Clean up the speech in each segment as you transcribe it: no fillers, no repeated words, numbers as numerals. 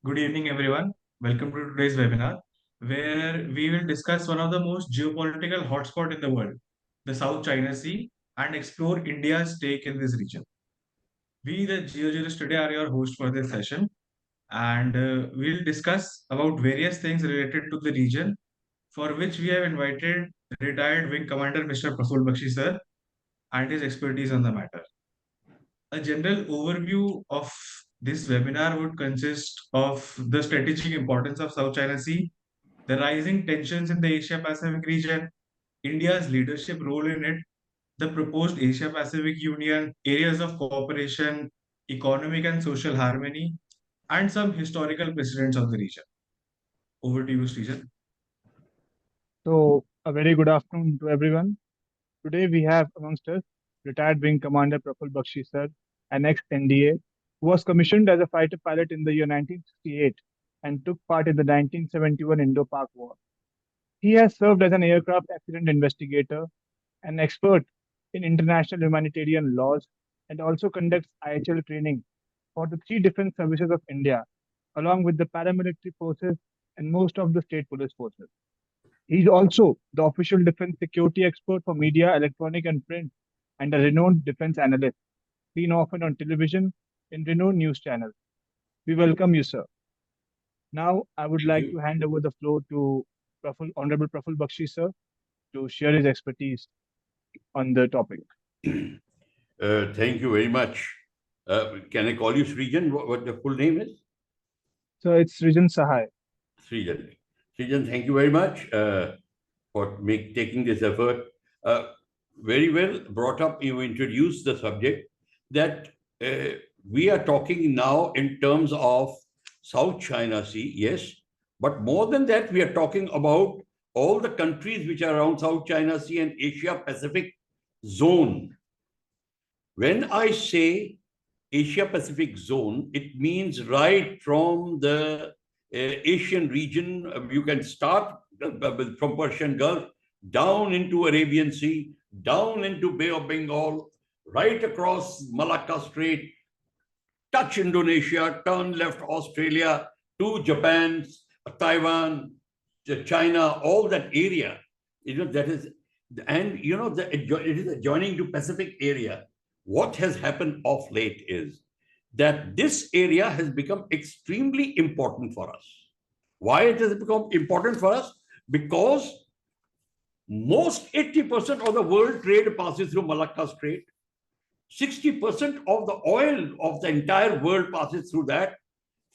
Good evening, everyone. Welcome to today's webinar, where we will discuss one of the most geopolitical hotspot in the world, the South China Sea, and explore India's stake in this region. We, the Geojuristoday, are your host for this session, and we'll discuss about various things related to the region, for which we have invited retired Wing Commander Mr. Praful Bakshi sir and his expertise on the matter. A general overview of this webinar would consist of the strategic importance of South China Sea, the rising tensions in the Asia Pacific region, India's leadership role in it, the proposed Asia Pacific Union, areas of cooperation, economic and social harmony, and some historical precedents of the region. Over to you, Srijan. So, a very good afternoon to everyone. Today we have amongst us retired Wing Commander Praful Bakshi sir, an ex-NDA, who was commissioned as a fighter pilot in the year 1968 and took part in the 1971 Indo-Pak War. He has served as an aircraft accident investigator, an expert in international humanitarian laws, and also conducts IHL training for the three defense services of India, along with the paramilitary forces and most of the state police forces. He's also the official defense security expert for media, electronic, and print, and a renowned defense analyst, seen often on television in renowned news channels. We welcome you, sir. Now, I would Thank like to you. hand over the floor to Honorable Praful Bakshi, sir, to share his expertise on the topic. Thank you very much. Can I call you Srijan? What the full name is? So it's Srijan Sahai. Srijan. Srijan, thank you very much for taking this effort. Very well brought up. You introduced the subject that we are talking now in terms of South China Sea, yes. But more than that, we are talking about all the countries which are around South China Sea and Asia Pacific zone. When I say Asia Pacific zone, it means right from the Asian region. You can start from Persian Gulf, down into Arabian Sea, down into Bay of Bengal, right across Malacca Strait, touch Indonesia, turn left Australia, to Japan, Taiwan, China, all that area. That is, and it is adjoining to Pacific area. What has happened of late is that this area has become extremely important for us. Why it has become important for us? Because most 80% of the world trade passes through Malacca Strait. 60% of the oil of the entire world passes through that.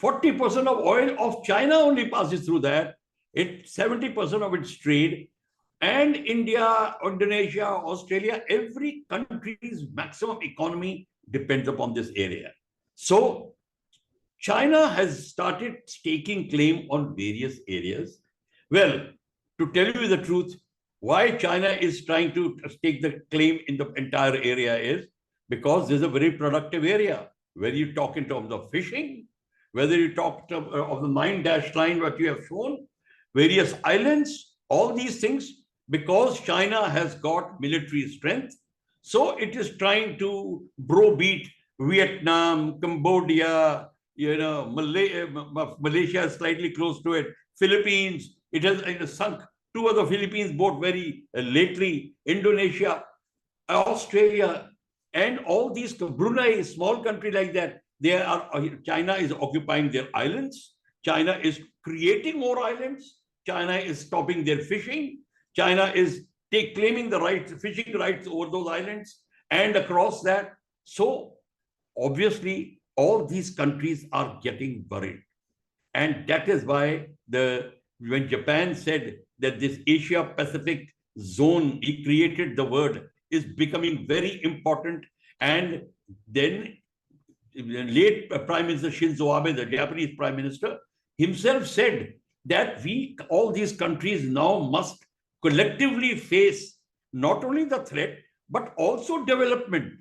40% of oil of China only passes through that. 70% of its trade. And India, Indonesia, Australia, every country's maximum economy depends upon this area. So China has started staking claim on various areas. Well, to tell you the truth, why China is trying to stake the claim in the entire area is because there's a very productive area. Whether you talk in terms of fishing, whether you talk of the 9-dash line what you have shown, various islands, all these things, because China has got military strength, so it is trying to browbeat Vietnam, Cambodia, Malaysia is slightly close to it, Philippines, it has sunk two of the Philippines boat very lately, Indonesia, Australia, and all these, Brunei, small country like that, China is occupying their islands, China is creating more islands, China is stopping their fishing, China is claiming the rights, fishing rights over those islands and across that. So obviously, all these countries are getting worried. And that is why when Japan said that this Asia Pacific zone, he created the word, is becoming very important. And then late Prime Minister Shinzo Abe, the Japanese Prime Minister, himself said that all these countries now must collectively face not only the threat, but also development.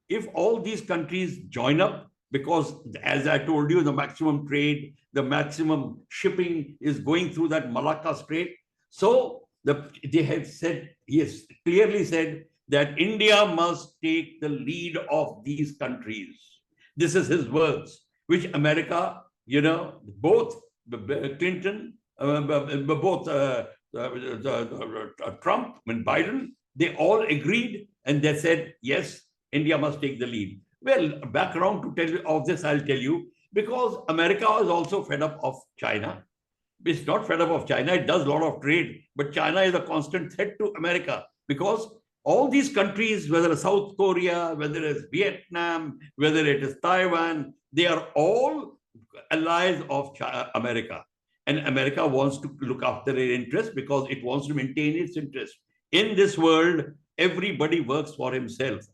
If all these countries join up, because as I told you, the maximum trade, the maximum shipping is going through that Malacca Strait. So they have said, he has clearly said that India must take the lead of these countries. This is his words, which America both Clinton, both Trump and Biden, they all agreed and they said, yes, India must take the lead. Well, background to tell you of this, I'll tell you, because America is also fed up of China. It's not fed up of China. It does a lot of trade, but China is a constant threat to America because all these countries, whether it's South Korea, whether it's Vietnam, whether it is Taiwan, they are all allies of America. And America wants to look after their interests because it wants to maintain its interests. In this world, everybody works for himself.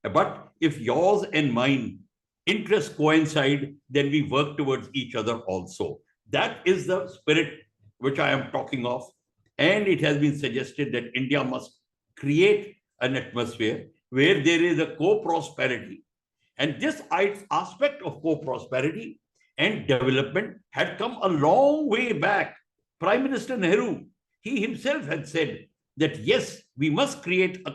But if yours and mine interests coincide, then we work towards each other also. That is the spirit which I am talking of. And it has been suggested that India must create an atmosphere where there is a co-prosperity. And this aspect of co-prosperity and development had come a long way back. Prime Minister Nehru, he himself had said that, yes, we must create a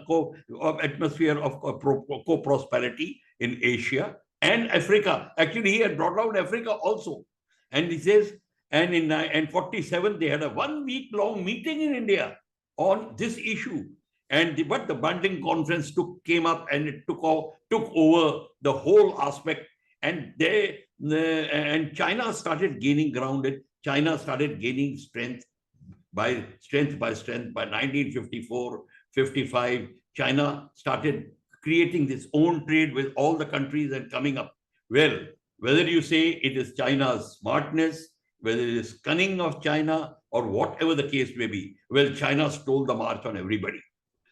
atmosphere of co-prosperity in Asia and Africa. Actually, he had brought out Africa also. And he says, and in 1947, they had a 1 week long meeting in India on this issue. But the Bandung conference came up and it took over the whole aspect. And China started gaining ground. China started gaining strength by strength. By 1954, 55, China started creating its own trade with all the countries and coming up. Well, whether you say it is China's smartness, whether it is cunning of China, or whatever the case may be, well, China stole the march on everybody.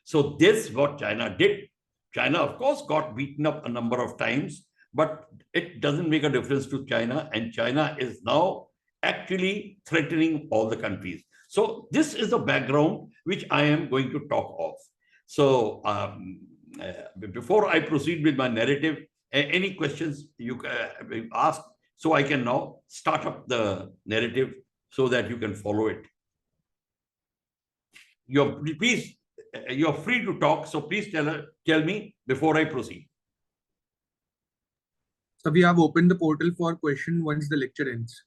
So this is what China did. China, of course, got beaten up a number of times, but it doesn't make a difference to China. And China is now actually threatening all the countries. So this is the background which I am going to talk of. So before I proceed with my narrative, any questions you can ask, so I can now start up the narrative so that you can follow it. You're free to talk, so please tell me before I proceed. So we have opened the portal for question once the lecture ends.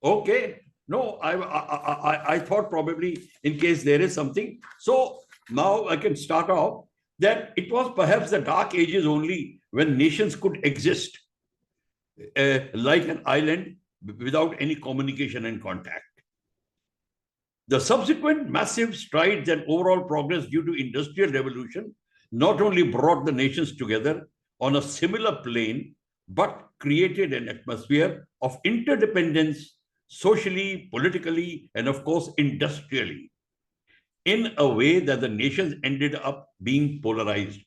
Okay. No, I thought probably in case there is something. So now I can start off that it was perhaps the dark ages only when nations could exist like an island without any communication and contact. The subsequent massive strides and overall progress due to industrial revolution not only brought the nations together on a similar plane, but created an atmosphere of interdependence socially, politically, and of course, industrially, in a way that the nations ended up being polarized.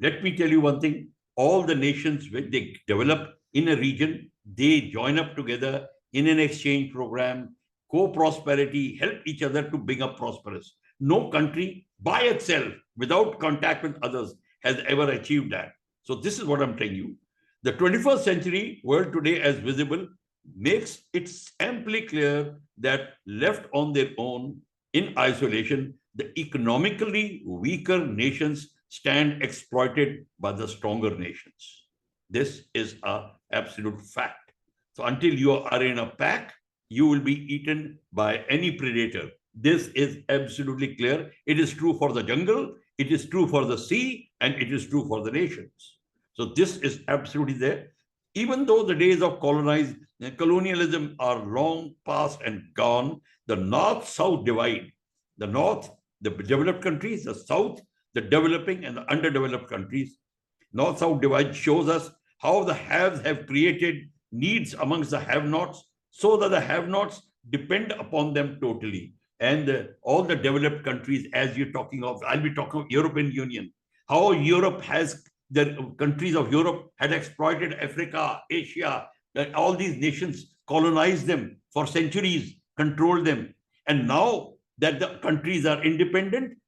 Let me tell you one thing. All the nations, when they develop in a region, they join up together in an exchange program, co-prosperity, help each other to become prosperous. No country by itself, without contact with others, has ever achieved that. So this is what I'm telling you. The 21st century world today, as visible, makes it amply clear that left on their own in isolation, the economically weaker nations stand exploited by the stronger nations. This is an absolute fact. So until you are in a pack, you will be eaten by any predator. This is absolutely clear. It is true for the jungle, it is true for the sea, and it is true for the nations. So this is absolutely there. Even though the days of colonialism are long past and gone, the North-South divide, the North, the developed countries, the South, the developing and the underdeveloped countries, North-South divide shows us how the haves have created needs amongst the have-nots, so that the have-nots depend upon them totally. And all the developed countries, as you're talking of, I'll be talking of European Union, how Europe has, the countries of Europe had exploited Africa, Asia, all these nations, colonized them for centuries, controlled them. And now that the countries are independent,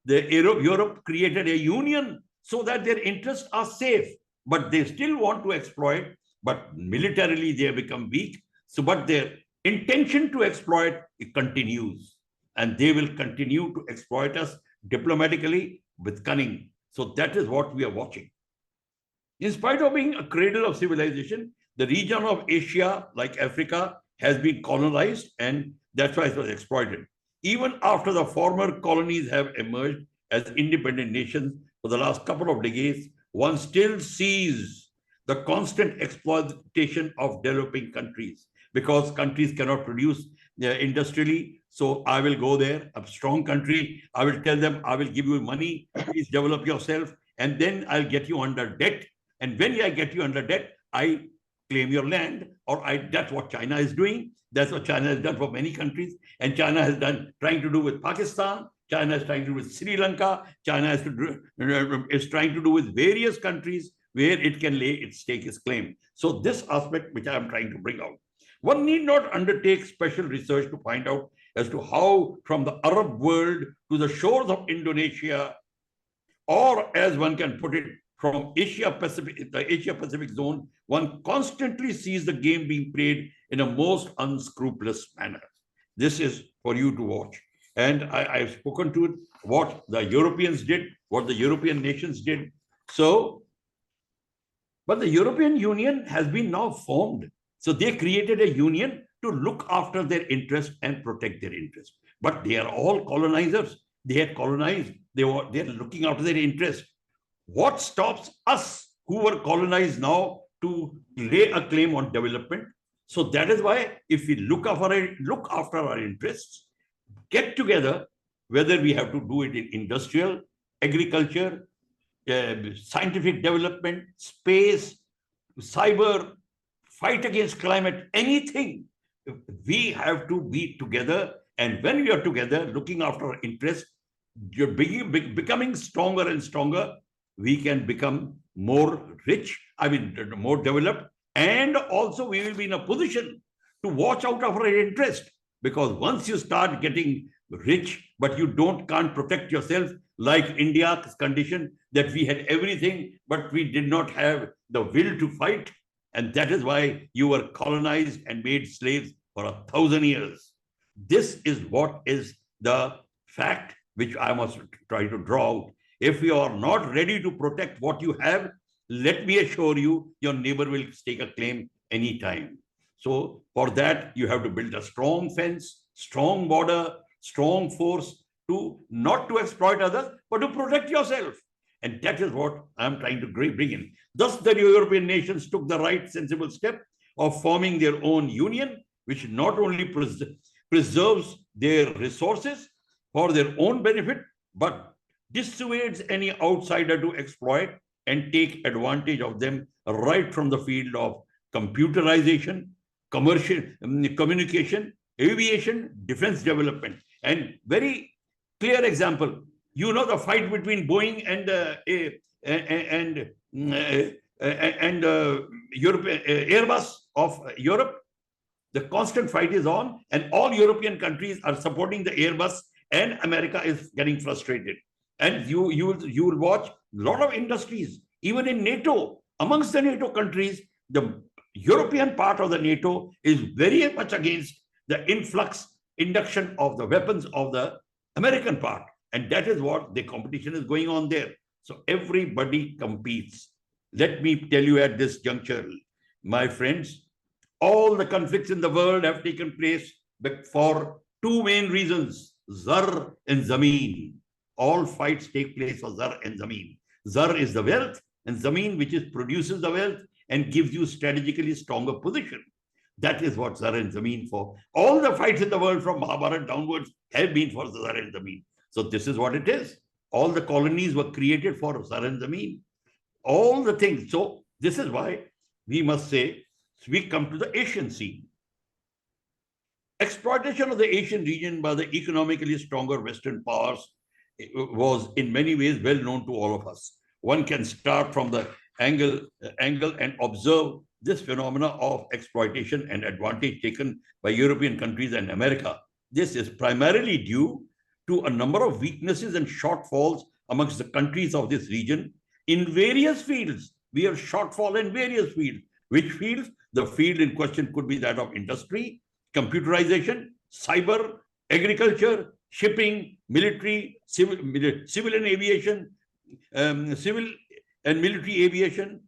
Europe created a union so that their interests are safe, but they still want to exploit, but militarily they have become weak. So, but their intention to exploit, it continues, and they will continue to exploit us diplomatically with cunning. So that is what we are watching. In spite of being a cradle of civilization, The region of Asia, like Africa, has been colonized, and that's why it was exploited. Even after the former colonies have emerged as independent nations for the last couple of decades, one still sees the constant exploitation of developing countries because countries cannot produce industrially. So I will go there, a strong country. I will tell them, I will give you money. Please develop yourself. And then I'll get you under debt. And when I get you under debt, I claim your land, or that's what China is doing. That's what China has done for many countries. And China has trying to do with Pakistan. China is trying to do with Sri Lanka. China is trying to do with various countries where it can lay its stake, its claim. So this aspect, which I am trying to bring out. One need not undertake special research to find out as to how from the Arab world to the shores of Indonesia, or as one can put it, from Asia-Pacific, the Asia-Pacific zone, one constantly sees the game being played in a most unscrupulous manner. This is for you to watch. And I've spoken to it, what the Europeans did, what the European nations did. So, but the European Union has been now formed. So they created a union to look after their interest and protect their interest. But they are all colonizers. They had colonized. They're looking after their interest. What stops us who were colonized now to lay a claim on development? So that is why if we look after our interests, get together, whether we have to do it in industrial, agriculture, scientific development, space, cyber, fight against climate, anything, we have to be together. And when we are together, looking after our interests, you're becoming stronger and stronger. We can become more rich, more developed, and also we will be in a position to watch out of our interest. Because once you start getting rich, but you can't protect yourself, like India's condition, that we had everything, but we did not have the will to fight. And that is why you were colonized and made slaves for 1,000 years. This is what is the fact which I must try to draw out. If you are not ready to protect what you have, let me assure you, your neighbor will stake a claim anytime. So for that, you have to build a strong fence, strong border, strong force not to exploit others, but to protect yourself. And that is what I'm trying to bring in. Thus, the European nations took the right sensible step of forming their own union, which not only preserves their resources for their own benefit, but dissuades any outsider to exploit and take advantage of them right from the field of computerization, commercial communication, aviation, defense development. And very clear example, you know, the fight between Boeing and Airbus of Europe. The constant fight is on, and all European countries are supporting the Airbus, and America is getting frustrated. And you will watch a lot of industries, even in NATO, amongst the NATO countries, the European part of the NATO is very much against the induction of the weapons of the American part. And that is what the competition is going on there. So everybody competes. Let me tell you at this juncture, my friends, all the conflicts in the world have taken place for two main reasons, Zar and Zameen. All fights take place for Zar and Zameen. Zar is the wealth, and Zameen, which produces the wealth and gives you strategically stronger position. That is what Zar and Zameen for. All the fights in the world from Mahabharata downwards have been for Zar and Zameen. So this is what it is. All the colonies were created for Zar and Zameen. All the things. So this is why we must say, we come to the Asian scene. Exploitation of the Asian region by the economically stronger Western powers was in many ways well known to all of us. One can start from the angle and observe this phenomena of exploitation and advantage taken by European countries and America. This is primarily due to a number of weaknesses and shortfalls amongst the countries of this region in various fields. We have shortfall in various fields. Which fields? The field in question could be that of industry, computerization, cyber, agriculture, shipping, military, civil and aviation, civil and military aviation,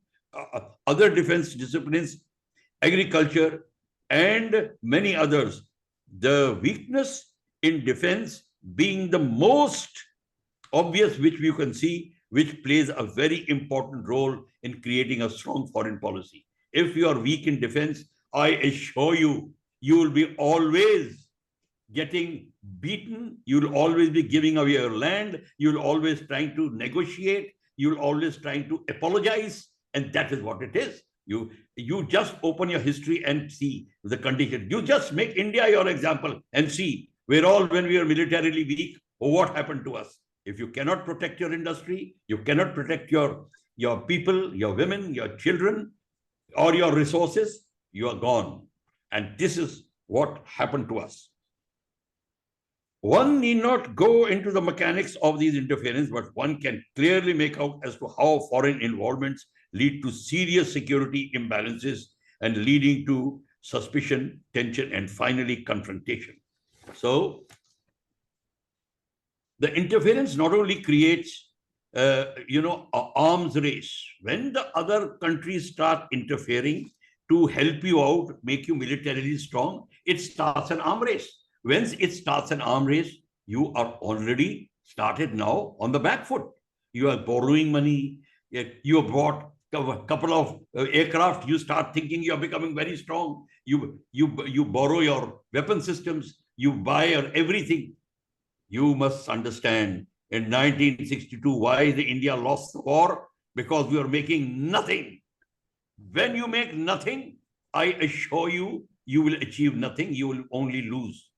other defense disciplines, agriculture, and many others. The weakness in defense being the most obvious, which you can see, which plays a very important role in creating a strong foreign policy. If you are weak in defense, I assure you, you will be always getting beaten. You'll always be giving away your land. You'll always trying to negotiate. You'll always trying to apologize. And that is what it is. You just open your history and see the condition. You just make India your example and see we're all, when we are militarily weak, what happened to us. If you cannot protect your industry, you cannot protect your people, your women, your children, or your resources, you are gone. And this is what happened to us. One need not go into the mechanics of these interference, but one can clearly make out as to how foreign involvements lead to serious security imbalances and leading to suspicion, tension, and finally confrontation. So the interference not only creates, an arms race. When the other countries start interfering to help you out, make you militarily strong, it starts an arm race. Once it starts an arm race, you are already started now on the back foot. You are borrowing money. You have bought a couple of aircraft. You start thinking you are becoming very strong. You borrow your weapon systems. You buy everything. You must understand in 1962 why the India lost the war, because we were making nothing. When you make nothing, I assure you, you will achieve nothing. You will only lose.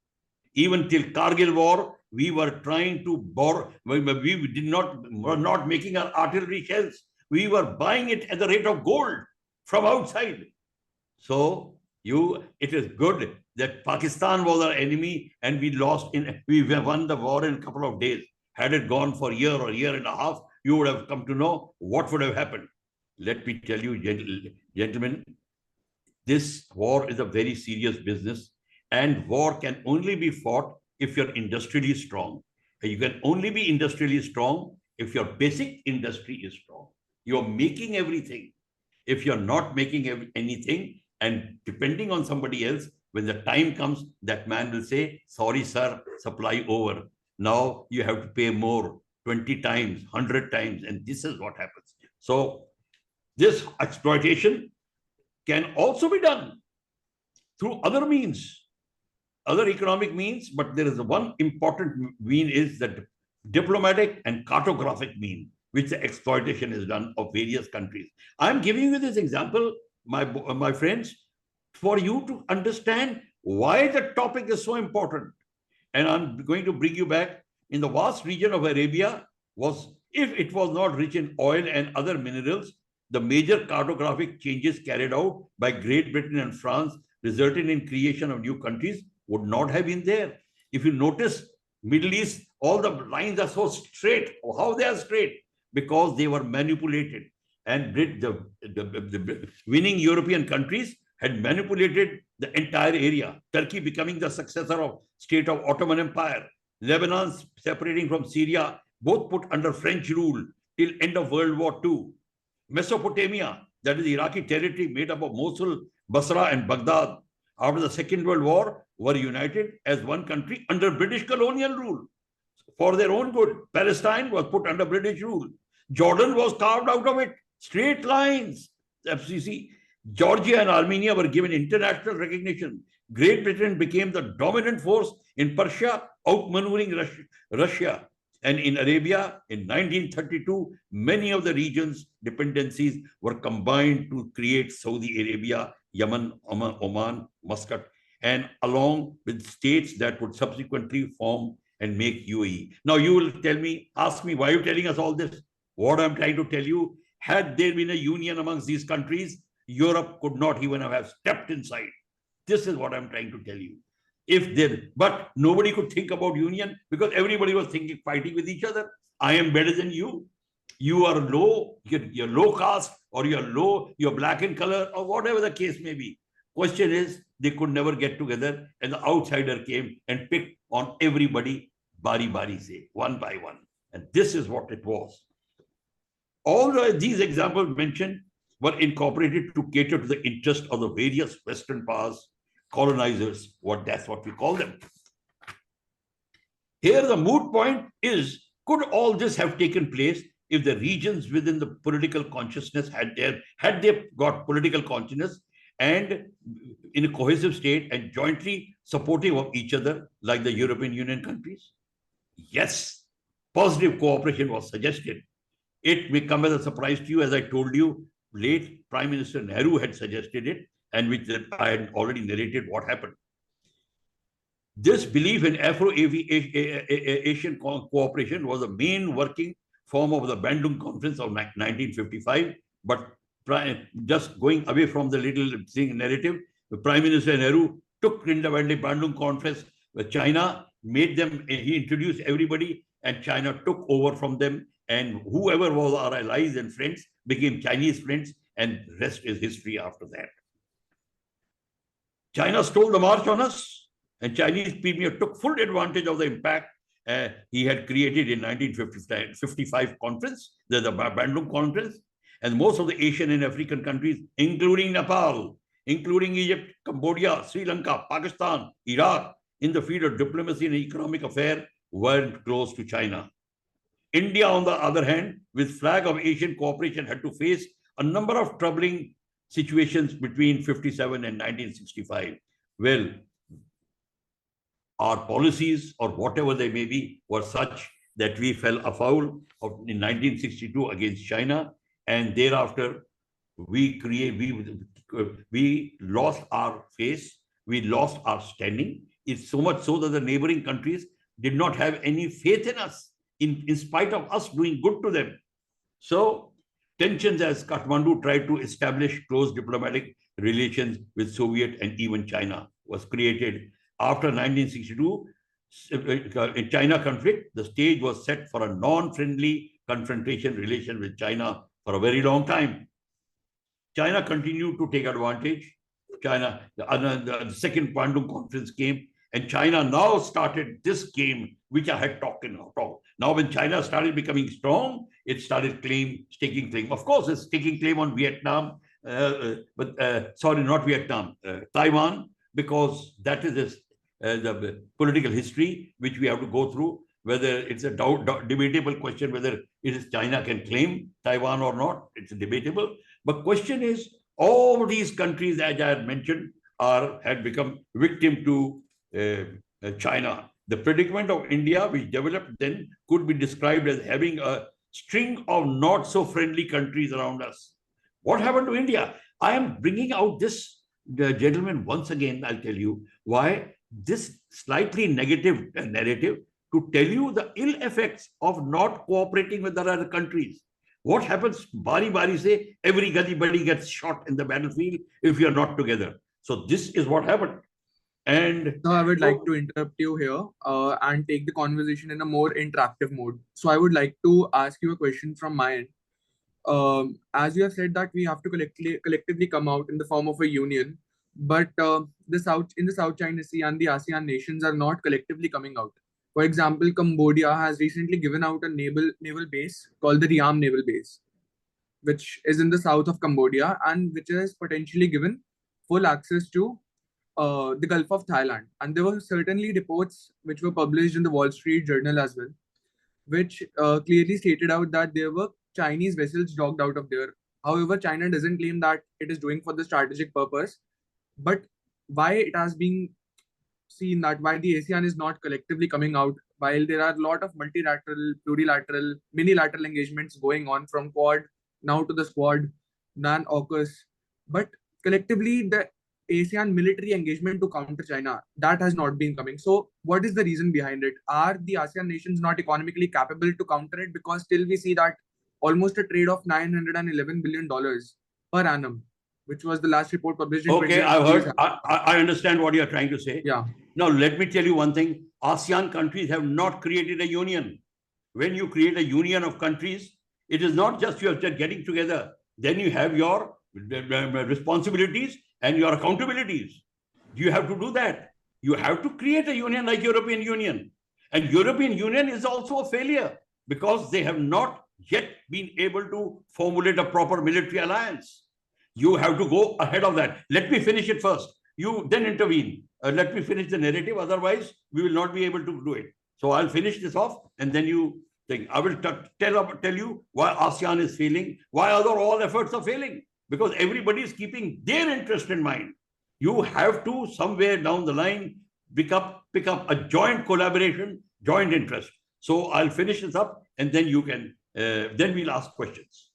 Even till Kargil war, we were trying to borrow. We were not making our artillery shells. We were buying it at the rate of gold from outside. So it is good that Pakistan was our enemy and we won the war in a couple of days. Had it gone for a year or a year and a half, you would have come to know what would have happened. Let me tell you, gentlemen, this war is a very serious business, and war can only be fought if you're industrially strong. You can only be industrially strong if your basic industry is strong. You're making everything. If you're not making anything and depending on somebody else, when the time comes, that man will say, sorry, sir, supply over. Now you have to pay more, 20 times, 100 times, and this is what happens. So this exploitation can also be done through other means, other economic means, but there is one important mean is that diplomatic and cartographic mean, which the exploitation is done of various countries. I'm giving you this example, my friends, for you to understand why the topic is so important. And I'm going to bring you back in the vast region of Arabia if it was not rich in oil and other minerals, the major cartographic changes carried out by Great Britain and France resulting in creation of new countries would not have been there. If you notice, Middle East, all the lines are so straight. How they are straight? Because they were manipulated. And the winning European countries had manipulated the entire area. Turkey becoming the successor of state of Ottoman Empire. Lebanon separating from Syria, both put under French rule till end of World War II. Mesopotamia, that is Iraqi territory made up of Mosul, Basra, and Baghdad, after the Second World War, were united as one country under British colonial rule for their own good. Palestine was put under British rule. Jordan was carved out of it. Straight lines. FCC. Georgia and Armenia were given international recognition. Great Britain became the dominant force in Persia, outmaneuvering Russia. And in Arabia, in 1932, many of the region's dependencies were combined to create Saudi Arabia, Yemen, Oman, Muscat, and along with states that would subsequently form and make UAE. Now you will ask me, why are you telling us all this? What I'm trying to tell you, had there been a union amongst these countries, Europe could not even have stepped inside. This is what I'm trying to tell you. But nobody could think about union because everybody was fighting with each other. I am better than you. You are low, you're low caste, or you're black in color, or whatever the case may be. Question is, they could never get together, and the outsider came and picked on everybody, bari se, one by one. And this is what it was. All these examples mentioned were incorporated to cater to the interest of the various Western powers, colonizers, that's what we call them. Here, the moot point is, could all this have taken place if the regions within the political consciousness had they got political consciousness and in a cohesive state and jointly supportive of each other, like the European Union countries? Yes, positive cooperation was suggested. It may come as a surprise to you, as I told you, late Prime Minister Nehru had suggested it, and which I had already narrated what happened. This belief in Afro-Asian cooperation was the main working form of the Bandung Conference of 1955. But just going away from the little thing narrative, the Prime Minister Nehru took in the Bandung Conference with China, made them, he introduced everybody, and China took over from them. And whoever was our allies and friends became Chinese friends, and rest is history after that. China stole the march on us. And Chinese premier took full advantage of the impact he had created in 1955 conference, the Bandung Conference, and most of the Asian and African countries, including Nepal, including Egypt, Cambodia, Sri Lanka, Pakistan, Iraq, in the field of diplomacy and economic affairs, weren't close to China. India, on the other hand, with flag of Asian cooperation, had to face a number of troubling situations between 57 and 1965. Well, our policies, or whatever they may be, were such that we fell afoul of in 1962 against China, and thereafter we lost our face, we lost our standing. It's so much so that the neighboring countries did not have any faith in us, in spite of us doing good to them. So tensions, as Kathmandu tried to establish close diplomatic relations with Soviet and even China, was created. After 1962, in China conflict, the stage was set for a non-friendly confrontation relation with China for a very long time. China continued to take advantage. The second Bandung Conference came, and China now started this game, which I had talked about. Now, when China started becoming strong, it started taking claim. Of course, it's taking claim on Vietnam, sorry, not Vietnam, Taiwan, because that is the political history which we have to go through, whether it's a debatable question whether it is China can claim Taiwan or not. It's debatable. But question is, all these countries, as I had mentioned, had become victim to China. The predicament of India, which developed then, could be described as having a string of not so friendly countries around us. What happened to India? I am bringing out this, gentlemen, once again. I'll tell you why this slightly negative narrative, to tell you the ill effects of not cooperating with other countries. What happens? Bari bari say, every gully gets shot in the battlefield if you're not together. So this is what happened. And so I would like to interrupt you here and take the conversation in a more interactive mode. So I would like to ask you a question from my end. As you have said that we have to collectively come out in the form of a union, but in the South China Sea and the ASEAN nations are not collectively coming out. For example, Cambodia has recently given out a naval base called the Riam Naval Base, which is in the south of Cambodia and which has potentially given full access to the Gulf of Thailand. And there were certainly reports which were published in the Wall Street Journal as well, which clearly stated out that there were Chinese vessels docked out of there. However, China doesn't claim that it is doing for the strategic purpose, but why it has been seen that why the ASEAN is not collectively coming out, while there are a lot of multilateral, plurilateral, minilateral engagements going on from Quad now to the Squad, then AUKUS, but collectively the ASEAN military engagement to counter China, that has not been coming. So what is the reason behind it? Are the ASEAN nations not economically capable to counter it? Because still we see that almost a trade of $911 billion per annum, which was the last report published in okay, I've heard. I understand what you're trying to say. Yeah. Now, let me tell you one thing. ASEAN countries have not created a union. When you create a union of countries, it is not just you're just getting together. Then you have your responsibilities and your accountabilities. You have to do that. You have to create a union like European Union. And European Union is also a failure because they have not yet been able to formulate a proper military alliance. You have to go ahead of that. Let me finish it first. You then intervene. Let me finish the narrative. Otherwise, we will not be able to do it. So I'll finish this off, and then you think. I will tell you why ASEAN is failing, why all efforts are failing, because everybody is keeping their interest in mind. You have to somewhere down the line pick up a joint collaboration, joint interest. So I'll finish this up, and then you can. Then we'll ask questions.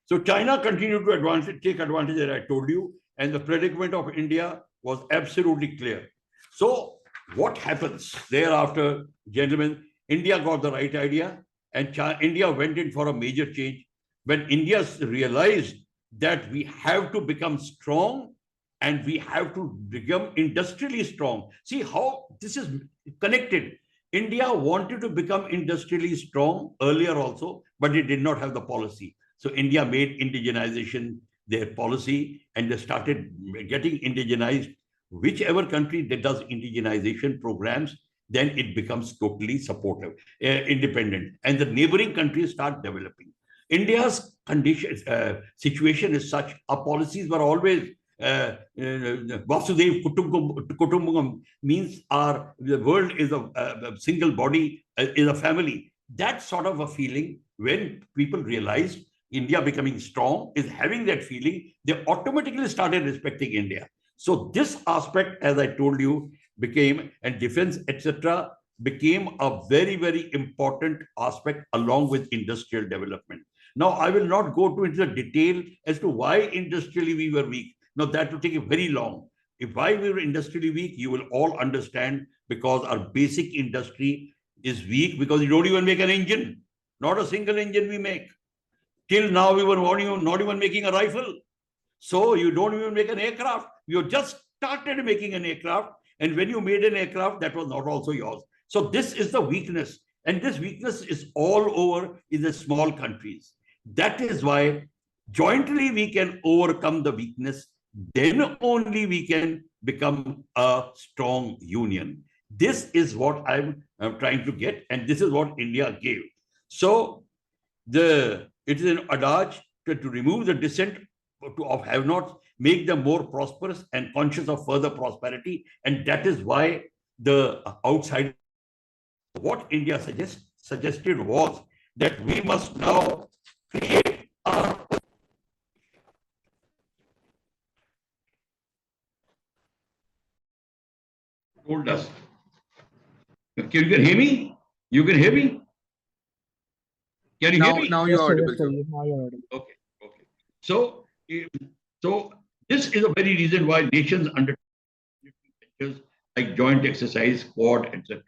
So China continued to take advantage, as I told you, and the predicament of India was absolutely clear. So what happens thereafter, gentlemen? India got the right idea, and India went in for a major change. When India realized that we have to become strong and we have to become industrially strong. See how this is connected. India wanted to become industrially strong earlier also, but it did not have the policy. So India made indigenization their policy, and they started getting indigenized. Whichever country that does indigenization programs, then it becomes totally supportive, independent, and the neighboring countries start developing. India's situation is such, our policies were always Vasudev Kutumbakam, means the world is a single body, is a family. That sort of a feeling, when people realized India becoming strong, is having that feeling, they automatically started respecting India. So this aspect, as I told you, became, and defense, etc., became a very, very important aspect along with industrial development. Now, I will not go into the detail as to why industrially we were weak. Now, that will take very long. If why we were industrially weak, you will all understand, because our basic industry is weak, because you don't even make an engine. Not a single engine we make. Till now, we were not even making a rifle. So you don't even make an aircraft. You just started making an aircraft. And when you made an aircraft, that was not also yours. So this is the weakness. And this weakness is all over in the small countries. That is why jointly we can overcome the weakness. Then only we can become a strong union. This is what I'm trying to get. And this is what India gave. So it is an adage to remove the dissent of have-nots, make them more prosperous and conscious of further prosperity. And that is why the outside, what India suggested was that we must now create our told us. You can hear me? You can hear me? Can you hear me? Now you're audible, sir. Now you're audible. Okay. So this is a very reason why nations undertake like joint exercise, Quad, etc.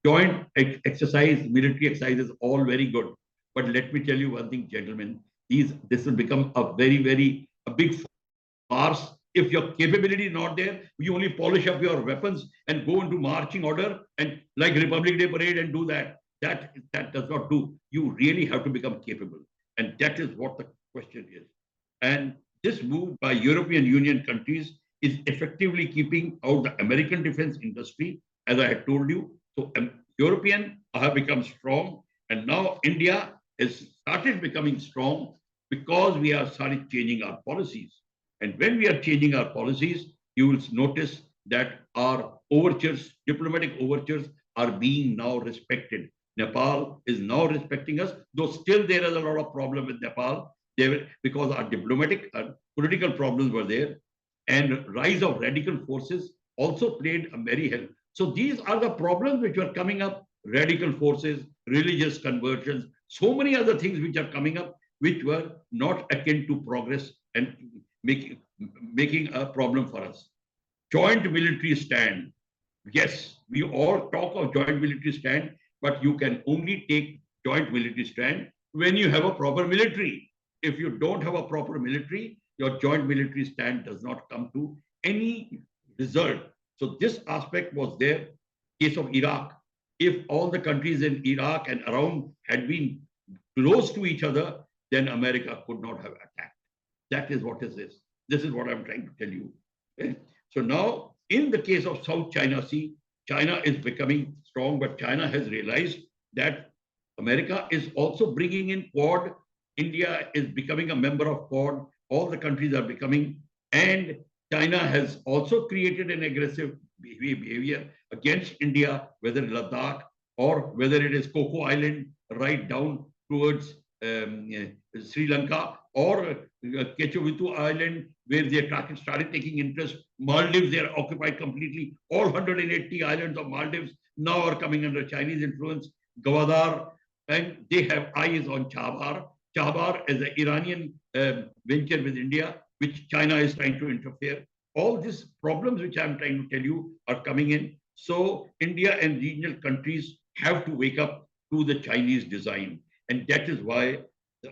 Joint exercise, military exercise is all very good. But let me tell you one thing, gentlemen, this will become a very big farce. If your capability is not there, you only polish up your weapons and go into marching order and like Republic Day parade and do that. That does not do. You really have to become capable. And that is what the question is. And this move by European Union countries is effectively keeping out the American defense industry, as I had told you. So European have become strong, and now India has started becoming strong because we have started changing our policies. And when we are changing our policies, you will notice that our overtures, diplomatic overtures, are being now respected. Nepal is now respecting us, though still there is a lot of problem with Nepal. Because our diplomatic and political problems were there, and rise of radical forces also played a very help. So these are the problems which were coming up: radical forces, religious conversions, so many other things which are coming up, which were not akin to progress and making a problem for us. Joint military stand. Yes, we all talk of joint military stand, but you can only take joint military stand when you have a proper military. If you don't have a proper military, your joint military stand does not come to any result. So this aspect was there. Case of Iraq. If all the countries in Iraq and around had been close to each other, then America could not have attacked. That is what is this. This is what I'm trying to tell you. Okay? So now, in the case of South China Sea, China is becoming strong, but China has realized that America is also bringing in Quad. India is becoming a member of Quad. all the countries are becoming, and China has also created an aggressive behavior against India, whether Ladakh or whether it is Coco Island, right down towards Sri Lanka, or Kechovitu Island, where they started taking interest. Maldives, they are occupied completely. All 180 islands of Maldives now are coming under Chinese influence. Gwadar, and they have eyes on Chabar. Chabar is an Iranian venture with India, which China is trying to interfere. All these problems which I'm trying to tell you are coming in. So India and regional countries have to wake up to the Chinese design. And that is why,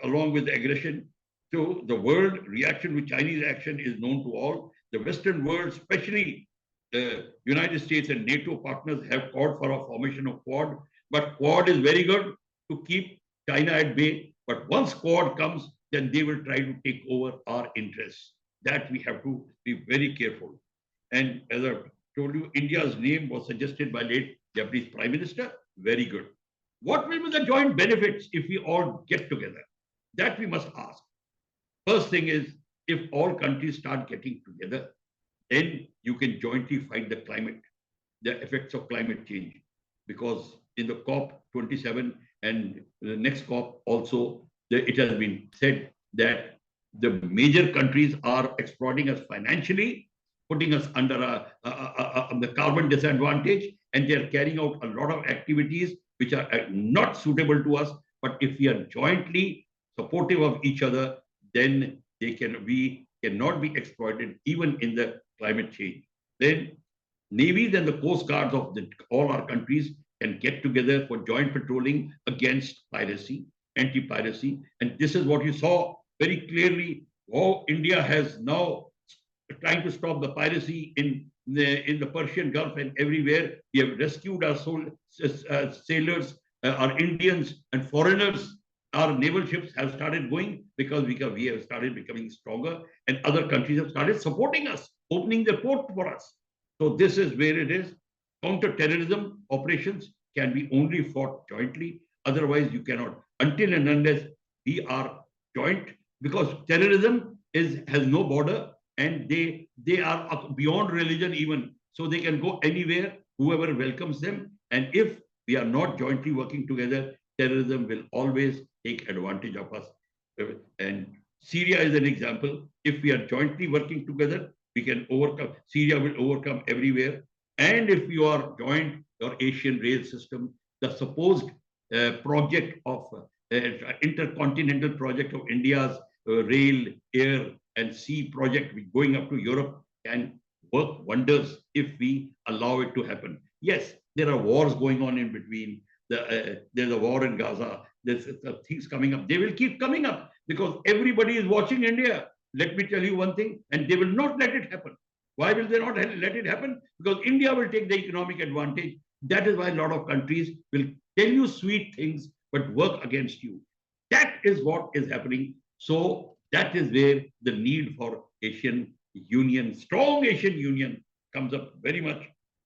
along with the aggression, so the world reaction to Chinese action is known to all. The Western world, especially the United States and NATO partners, have called for a formation of Quad. But Quad is very good to keep China at bay. But once Quad comes, then they will try to take over our interests. That we have to be very careful. And as I told you, India's name was suggested by late Japanese Prime Minister. Very good. What will be the joint benefits if we all get together? That we must ask. First thing is, if all countries start getting together, then you can jointly fight the climate, the effects of climate change. Because in the COP27 and the next COP also, it has been said that the major countries are exploiting us financially, putting us under the carbon disadvantage, and they're carrying out a lot of activities which are not suitable to us. But if we are jointly supportive of each other, then we cannot be exploited even in the climate change. Then navies and the coast guards of all our countries can get together for joint patrolling against piracy, anti-piracy. And this is what you saw very clearly, how India has now trying to stop the piracy in the Persian Gulf and everywhere. We have rescued our sailors, our Indians and foreigners. Our naval ships have started going because we have started becoming stronger, and other countries have started supporting us, opening the port for us. So this is where it is. Counter-terrorism operations can be only fought jointly. Otherwise, you cannot, until and unless we are joint, because terrorism has no border, and they are beyond religion even. So they can go anywhere, whoever welcomes them. And if we are not jointly working together, terrorism will always take advantage of us. And Syria is an example. If we are jointly working together, we can overcome. Syria will overcome everywhere. And if you are joined, your Asian rail system, the supposed project of intercontinental project of India's rail, air, and sea project going up to Europe can work wonders if we allow it to happen. Yes, there are wars going on in between. There's a war in Gaza. There's things coming up. They will keep coming up because everybody is watching India. Let me tell you one thing, and they will not let it happen. Why will they not let it happen? Because India will take the economic advantage. That is why a lot of countries will tell you sweet things, but work against you. That is what is happening. So that is where the need for Asian Union, strong Asian Union, comes up very much.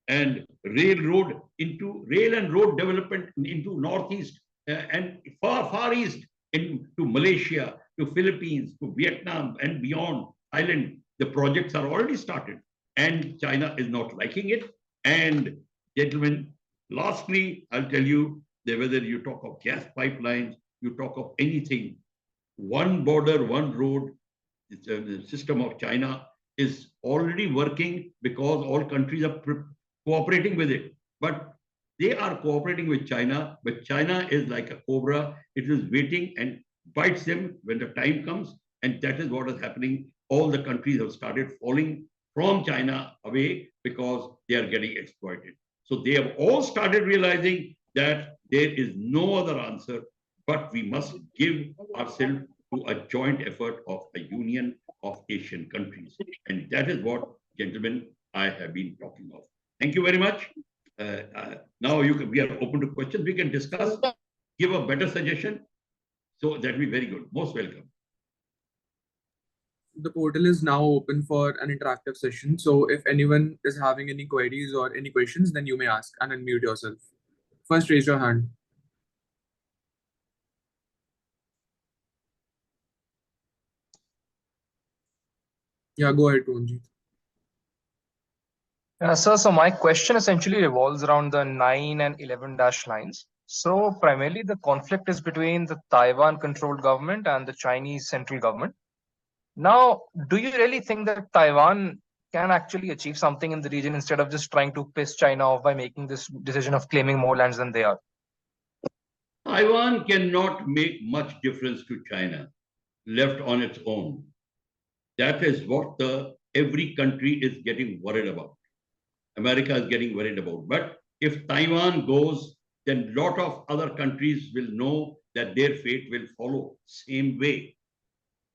And rail and road development into Northeast and far east, into Malaysia, to Philippines, to Vietnam and beyond island. The projects are already started, and China is not liking it. And gentlemen, lastly, I'll tell you that whether you talk of gas pipelines, you talk of anything, one border, one road, the system of China is already working because all countries are cooperating with it. But they are cooperating with China, but China is like a cobra. It is waiting and bites them when the time comes. And that is what is happening. All the countries have started falling from China away because they are getting exploited. So they have all started realizing that there is no other answer, but we must give ourselves to a joint effort of a union of Asian countries. And that is what, gentlemen, I have been talking of. Thank you very much. Now we are open to questions. We can discuss, give a better suggestion. So that will be very good. Most welcome. The portal is now open for an interactive session. So if anyone is having any queries or any questions, then you may ask and unmute yourself. First, raise your hand. Yeah, go ahead, Ronjit. Sir, so my question essentially revolves around the 9 and 11 dash lines. So primarily the conflict is between the Taiwan controlled government and the Chinese central government. Now, do you really think that Taiwan can actually achieve something in the region instead of just trying to piss China off by making this decision of claiming more lands than they are? Taiwan cannot make much difference to China left on its own. That is what the every country is getting worried about. America is getting worried about. But if Taiwan goes, then a lot of other countries will know that their fate will follow same way.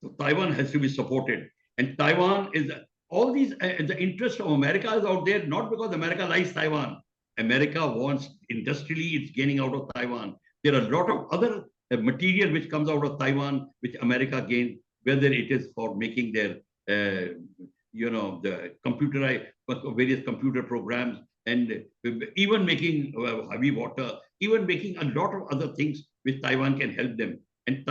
So Taiwan has to be supported. And Taiwan is all these, the interest of America is out there, not because America likes Taiwan. America wants industrially, it's gaining out of Taiwan. There are a lot of other material which comes out of Taiwan, which America gains, whether it is for making their, the computerized, various computer programs, and even making heavy water, even making a lot of other things which Taiwan can help them. And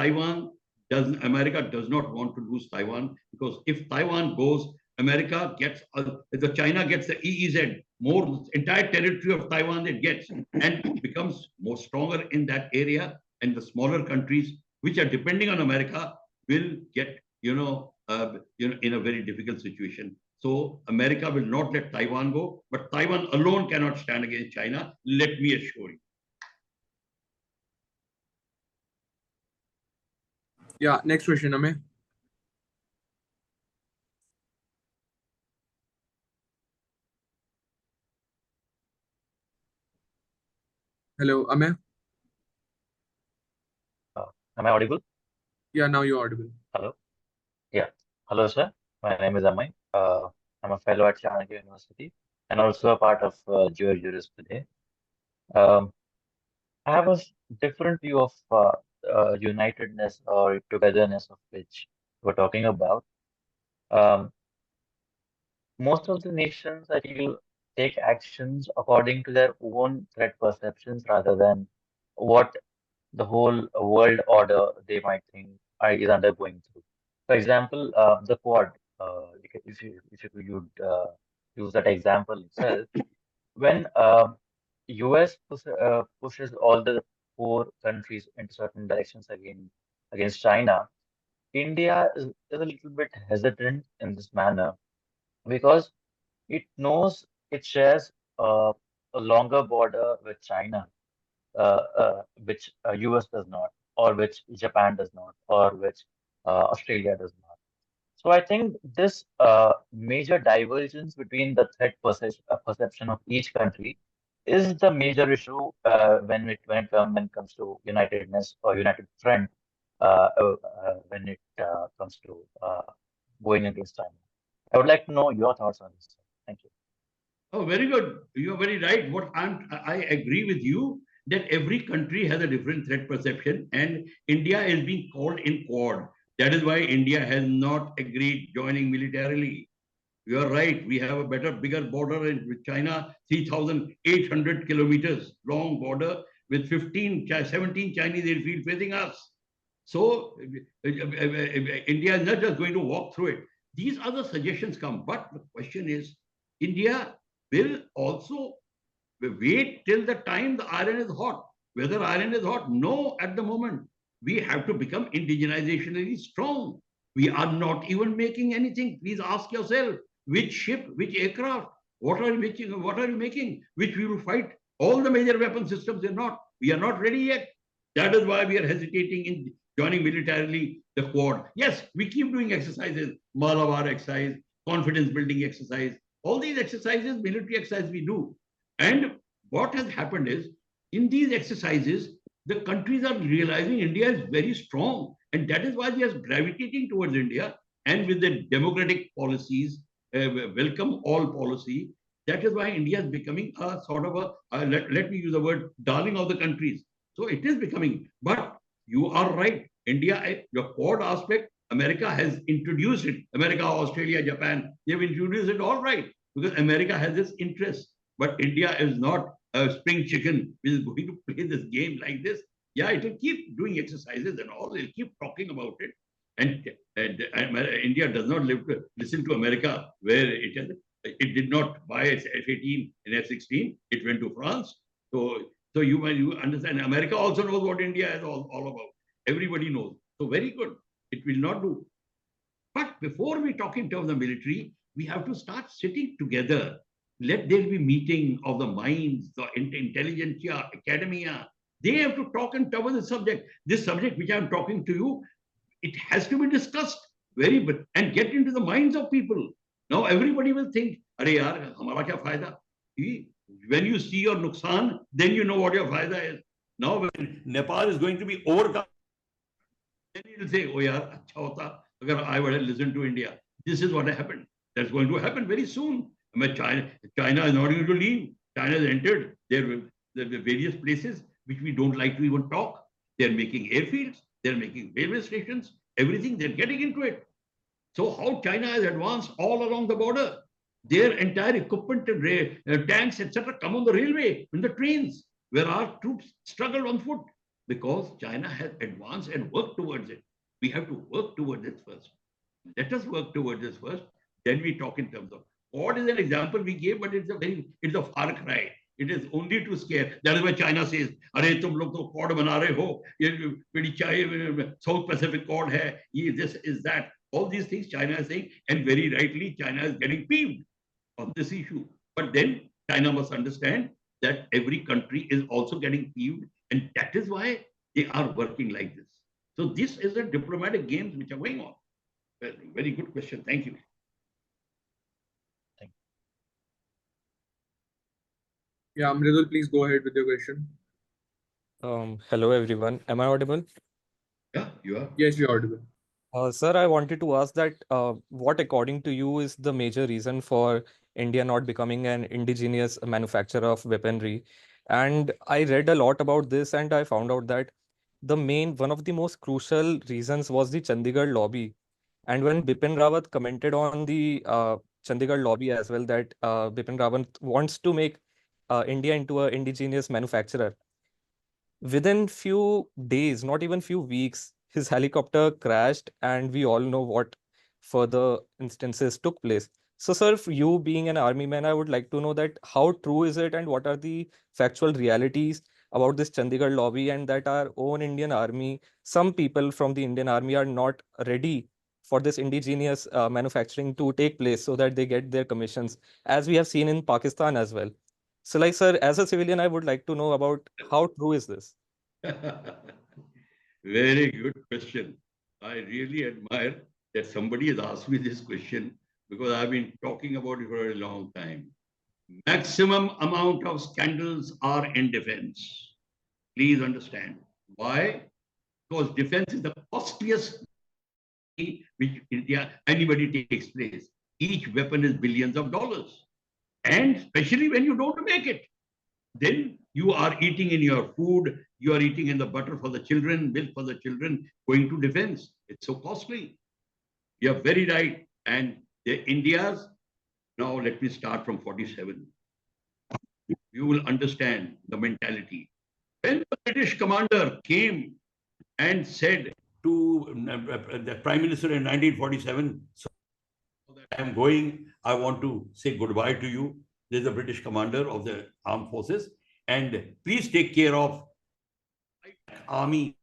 America does not want to lose Taiwan, because if Taiwan goes, America gets, the China gets the EEZ, more entire territory of Taiwan it gets, and becomes more stronger in that area. And the smaller countries which are depending on America will get, in a very difficult situation. So America will not let Taiwan go, but Taiwan alone cannot stand against China. Let me assure you. Yeah, next question, Amey. Hello, Amey. Am I audible? Yeah, now you're audible. Hello? Yeah. Hello, sir. My name is Amay. I'm a fellow at China University and also a part of Geojuristoday. Um, I have a different view of unitedness or togetherness of which we're talking about. Um, most of the nations, I feel, take actions according to their own threat perceptions rather than what the whole world order they might think is undergoing through. For example, the Quad, if you would use that example itself, when US pushes all the four countries into certain directions against China, India is a little bit hesitant in this manner because it knows it shares a longer border with China, which US does not, or which Japan does not, or which Australia does not. So I think this major divergence between the perception of each country is the major issue when it comes to unitedness or united front when it comes to going against China. I would like to know your thoughts on this. Thank you. Oh, very good. You're very right. I agree with you that every country has a different threat perception, and India is being called in Quad. That is why India has not agreed joining militarily. You are right. We have a bigger border with China, 3,800 kilometers long border with 17 Chinese airfield facing us. So India is not just going to walk through it. These other suggestions come, but the question is, India will also wait till the time the iron is hot. Whether iron is hot? No, at the moment. We have to become indigenizationally strong. We are not even making anything. Please ask yourself, which ship, which aircraft, what are you making? What are you making? Which we will fight? All the major weapon systems are not. We are not ready yet. That is why we are hesitating in joining militarily the Quad. Yes, we keep doing exercises, Malabar exercise, confidence building exercise. All these exercises, military exercises we do. And what has happened is, in these exercises, the countries are realizing India is very strong. And that is why they are gravitating towards India. And with the democratic policies, welcome all policy, that is why India is becoming a sort of let me use the word, darling of the countries. So it is becoming. But you are right. India, your Quad aspect, America has introduced it. America, Australia, Japan, they've introduced it all right because America has its interest. But India is not a spring chicken which is going to play this game like this. Yeah, it will keep doing exercises and all. They'll keep talking about it. and India does not listen to America, where it did not buy its F-18 and F-16. It went to France. So you understand. America also knows what India is all about. Everybody knows. So very good. It will not do. But before we talk in terms of military, we have to start sitting together. Let there be meeting of the minds, the intelligentsia, academia. They have to talk and cover the subject. This subject which I'm talking to you, it has to be discussed and get into the minds of people. Now everybody will think, "Arey yaar, hamara kya fayda?" When you see your nuksan, then you know what your fayda is. Now when Nepal is going to be overcome, then you'll say, "Oh yaar, acha hota agar I would have listened to India." This is what happened. That's going to happen very soon. I mean, China is not going to leave. China has entered the various places which we don't like to even talk. They're making airfields. They're making railway stations. Everything, they're getting into it. So how China has advanced all along the border. Their entire equipment, tanks, etc., come on the railway, in the trains, where our troops struggle on foot, because China has advanced and worked towards it. We have to work towards it first. Let us work towards this first. Then we talk in terms of what is an example we gave, but it's a far cry. It is only to scare. That is why China says, "Arey tum log to cod bana rahe ho. Ye South Pacific cod hai. This is that." All these things China is saying, and very rightly, China is getting peeved on this issue. But then China must understand that every country is also getting peeved, and that is why they are working like this. So this is the diplomatic games which are going on. Well, very good question. Thank you. Thank Yeah, Mridul, please go ahead with your question. Hello everyone. Am I audible? Yeah, you are. Yes, you're audible. Sir, I wanted to ask that what, according to you, is the major reason for India not becoming an indigenous manufacturer of weaponry? And I read a lot about this, and I found out that one of the most crucial reasons was the Chandigarh lobby. And when Bipin Rawat commented on the Chandigarh lobby as well, that Bipin Rawat wants to make India into an indigenous manufacturer. Within few days, not even few weeks, his helicopter crashed, and we all know what further instances took place. So, sir, for you being an army man, I would like to know that how true is it, and what are the factual realities about this Chandigarh lobby, and that our own Indian army, some people from the Indian army are not ready for this indigenous manufacturing to take place so that they get their commissions, as we have seen in Pakistan as well. So, like, sir, as a civilian, I would like to know about how true is this? Very good question. I really admire that somebody has asked me this question, because I've been talking about it for a long time. Maximum amount of scandals are in defense. Please understand. Why? Because defense is the costliest which anybody takes place. Each weapon is billions of dollars. And especially when you don't make it, then you are eating in your food, you are eating in the butter for the children, milk for the children, going to defense. It's so costly. You're very right. And the India's, now let me start from 47. You will understand the mentality. When the British commander came and said to the Prime Minister in 1947, "So that I'm going, I want to say goodbye to you. There's a British commander of the armed forces, and please take care of army,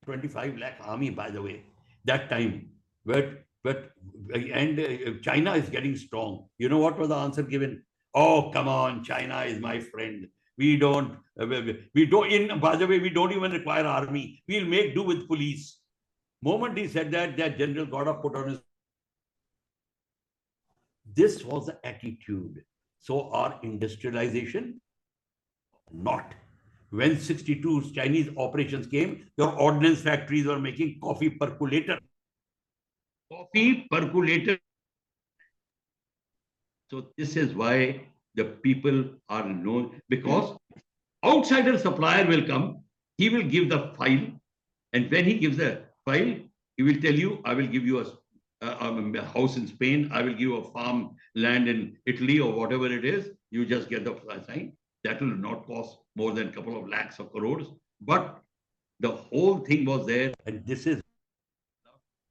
25 lakh army, by the way, that time. And China is getting strong." You know what was the answer given? "Oh, come on, China is my friend. We don't, by the way, we don't even require army. We'll make do with police." Moment he said that, that general got up, put on his. This was the attitude. So our industrialization, not. When 62 Chinese operations came, your ordnance factories were making coffee percolator. Coffee percolator. So this is why the people are known, because outsider supplier will come, he will give the file, and when he gives the file, he will tell you, "I will give you a house in Spain, I will give you a farm land in Italy," or whatever it is. You just get the sign. That will not cost more than a couple of lakhs or crores. But the whole thing was there, and this is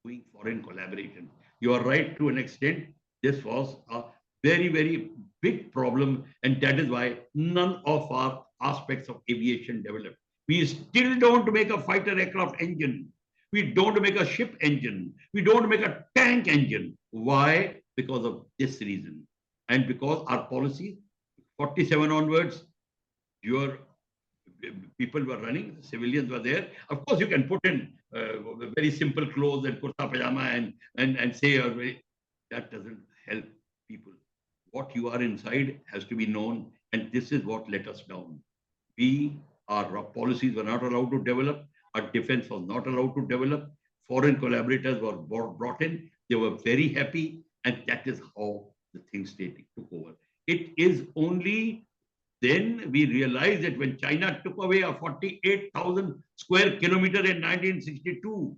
doing foreign collaboration. You are right to an extent. This was a very, very big problem, and that is why none of our aspects of aviation developed. We still don't make a fighter aircraft engine. We don't make a ship engine. We don't make a tank engine. Why? Because of this reason. And because our policy, 47 onwards, your people were running, civilians were there. Of course, you can put in very simple clothes and kurta pajama and say, that doesn't help people. What you are inside has to be known, and this is what let us down. Our policies were not allowed to develop, our defense was not allowed to develop, foreign collaborators were brought in, they were very happy, and that is how the things took over. It is only then we realized that when China took away a 48,000 square kilometer in 1962,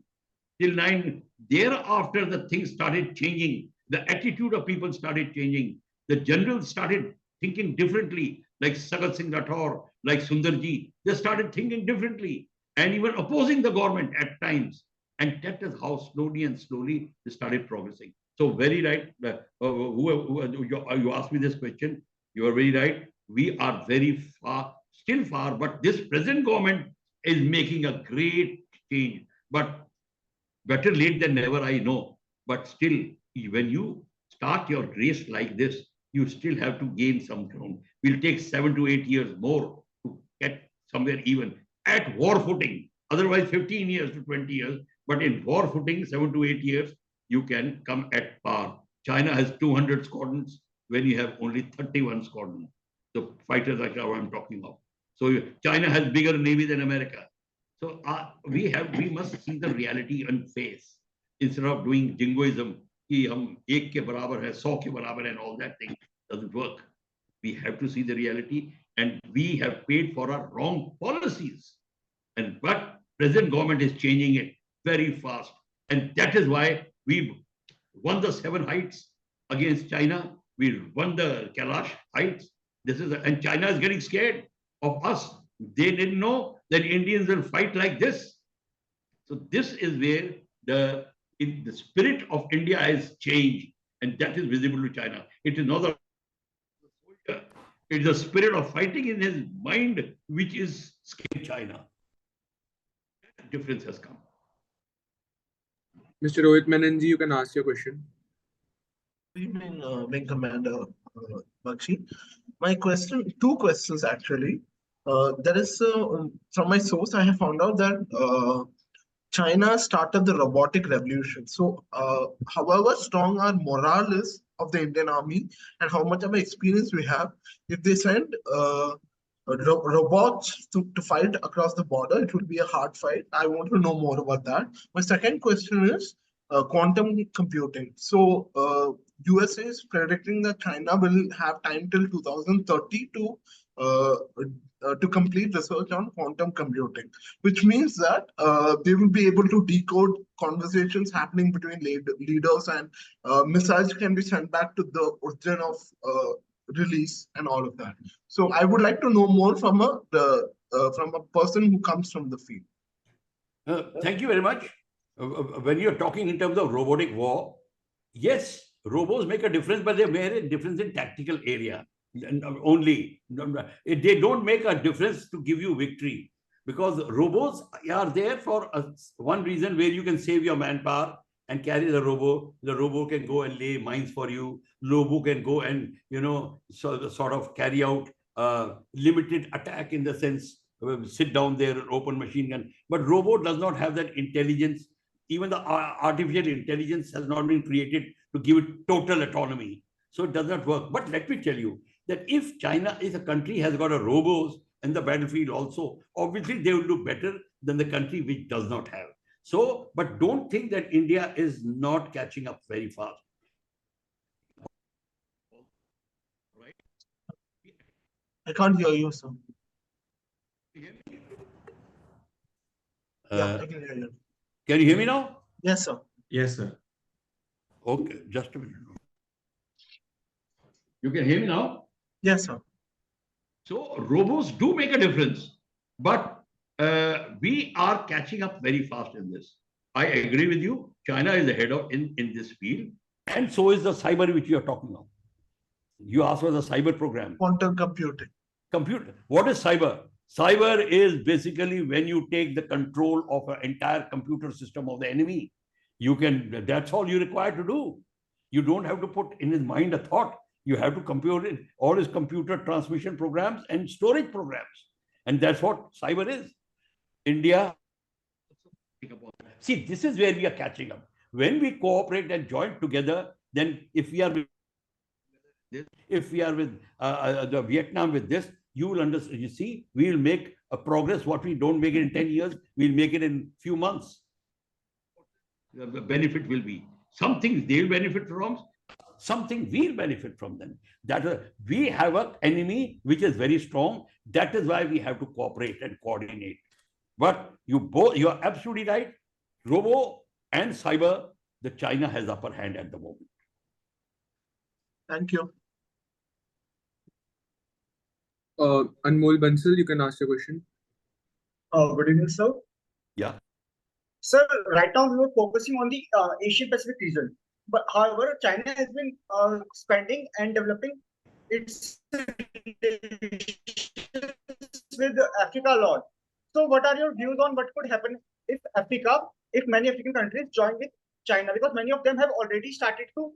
till 9, thereafter the things started changing. The attitude of people started changing. The generals started thinking differently, like Sagat Singh Rathore, like Sundarji. They started thinking differently and even opposing the government at times. And that is how slowly and slowly they started progressing. So very right. You asked me this question. You are very right. We are very far, still far, but this present government is making a great change. But better late than never, I know. But still, when you start your race like this, you still have to gain some ground. Will take 7 to 8 years more to get somewhere even at war footing. Otherwise, 15 years to 20 years. But in war footing, 7 to 8 years, you can come at par. China has 200 squadrons when you have only 31 squadrons. The fighters like I'm talking of. So China has bigger navy than America. So we must see the reality and face instead of doing jingoism. कि हम एक के बराबर है, 100 के बराबर है, and all that thing doesn't work. We have to see the reality, and we have paid for our wrong policies. But present government is changing it very fast, and that is why we won the 7 heights against China. We won the Kailash heights. And China is getting scared of us. They didn't know that Indians will fight like this. So this is where the spirit of India has changed, and that is visible to China. It is not the soldier, it is the spirit of fighting in his mind which is scaring China. That difference has come. Mr. Rohit Menanji, you can ask your question. Good evening, Wing Commander Bakshi. My question, 2 questions actually. There is from my source, I have found out that China started the robotic revolution. So, however strong our morale is of the Indian Army and how much of an experience we have, if they send robots to fight across the border, it will be a hard fight. I want to know more about that. My second question is quantum computing. So, USA is predicting that China will have time till 2030 to complete research on quantum computing, which means that they will be able to decode conversations happening between leaders, and missiles can be sent back to the origin of release and all of that. So I would like to know more from a person who comes from the field. Thank you very much. When you're talking in terms of robotic war, yes, robots make a difference, but they make a difference in tactical area only. They don't make a difference to give you victory, because robots are there for one reason, where you can save your manpower and carry the robo. The robo can go and lay mines for you. Robo can go and sort of carry out limited attack, in the sense sit down there, open machine gun. But robo does not have that intelligence. Even the artificial intelligence has not been created to give it total autonomy. So it does not work. But let me tell you that if China is a country has got a robos in the battlefield also, obviously they will do better than the country which does not have. So, but don't think that India is not catching up very fast. Right? I can't hear you, sir. Yeah, I can hear you. Can you hear me now? Yes, sir. Yes, sir. Okay, just a minute. You can hear me now? Yes, sir. So robots do make a difference, but we are catching up very fast in this. I agree with you. China is ahead of in this field, and so is the cyber which you are talking of. You asked for the cyber program. Quantum computing. Computer. What is cyber? Cyber is basically when you take the control of an entire computer system of the enemy. You can. That's all you require to do. You don't have to put in his mind a thought. You have to compute it, all his computer transmission programs and storage programs, and that's what cyber is. India. See, this is where we are catching up. When we cooperate and join together, then if we are with the Vietnam with this, you will understand. You see, we will make a progress. What we don't make it in 10 years, we'll make it in few months. The benefit will be something they'll benefit from, something we'll benefit from them. That we have an enemy which is very strong. That is why we have to cooperate and coordinate. But you are absolutely right. Robo and cyber, the China has upper hand at the moment. Thank you. Anmol Bansal, you can ask your question. Good evening, sir. Yeah. Sir, right now we are focusing on the Asia Pacific region, but however, China has been expanding and developing its relations with Africa a lot. So, what are your views on what could happen if many African countries join with China? Because many of them have already started to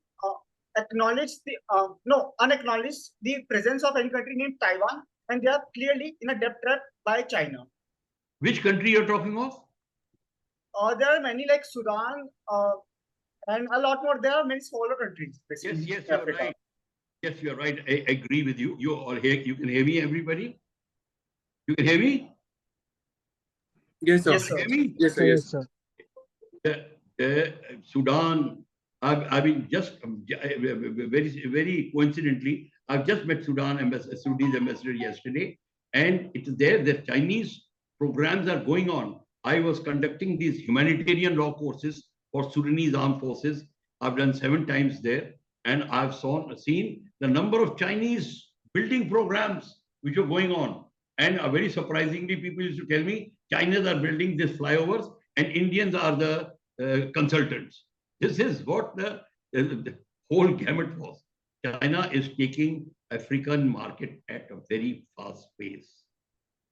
unacknowledge the presence of any country named Taiwan, and they are clearly in a debt trap by China. Which country you're talking of? There are many like Sudan and a lot more. There are many smaller countries. Yes, you're right. Yes, you're right. I agree with you. You all hear? You can hear me, everybody? You can hear me? Yes, sir. Yes, sir. Yes, sir. Yes, sir. Sudan. I've been just very coincidentally, I've just met Sudanese ambassador yesterday, and it's there. The Chinese programs are going on. I was conducting these humanitarian law courses for Sudanese armed forces. I've done 7 times there, and I've seen the number of Chinese building programs which are going on. And very surprisingly, people used to tell me Chinese are building these flyovers and Indians are the consultants. This is what the whole gamut was. China is taking African market at a very fast pace.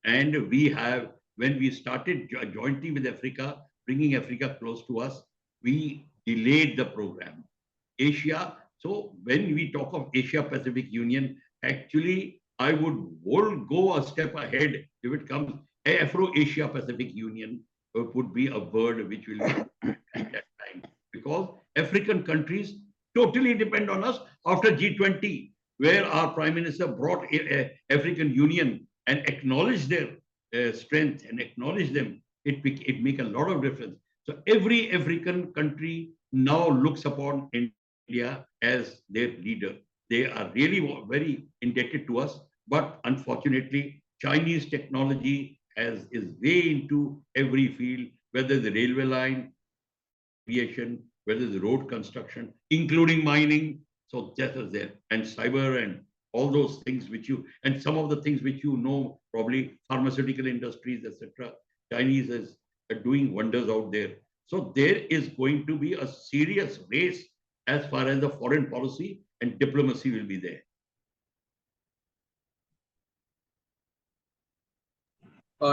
And we have, when we started jointly with Africa, bringing Africa close to us, we delayed the program. Asia, so when we talk of Asia Pacific Union, actually, I would go a step ahead if it comes. Afro-Asia Pacific Union would be a word which will be at that time. Because African countries totally depend on us after G20, where our Prime Minister brought African Union and acknowledged their strength and acknowledged them. It make a lot of difference. So every African country now looks upon India as their leader. They are really very indebted to us, but unfortunately, Chinese technology is way into every field, whether the railway line, aviation, whether the road construction, including mining. So that is there, and cyber and all those things and some of the things which probably pharmaceutical industries, etc. Chinese is doing wonders out there. So there is going to be a serious race as far as the foreign policy and diplomacy will be there.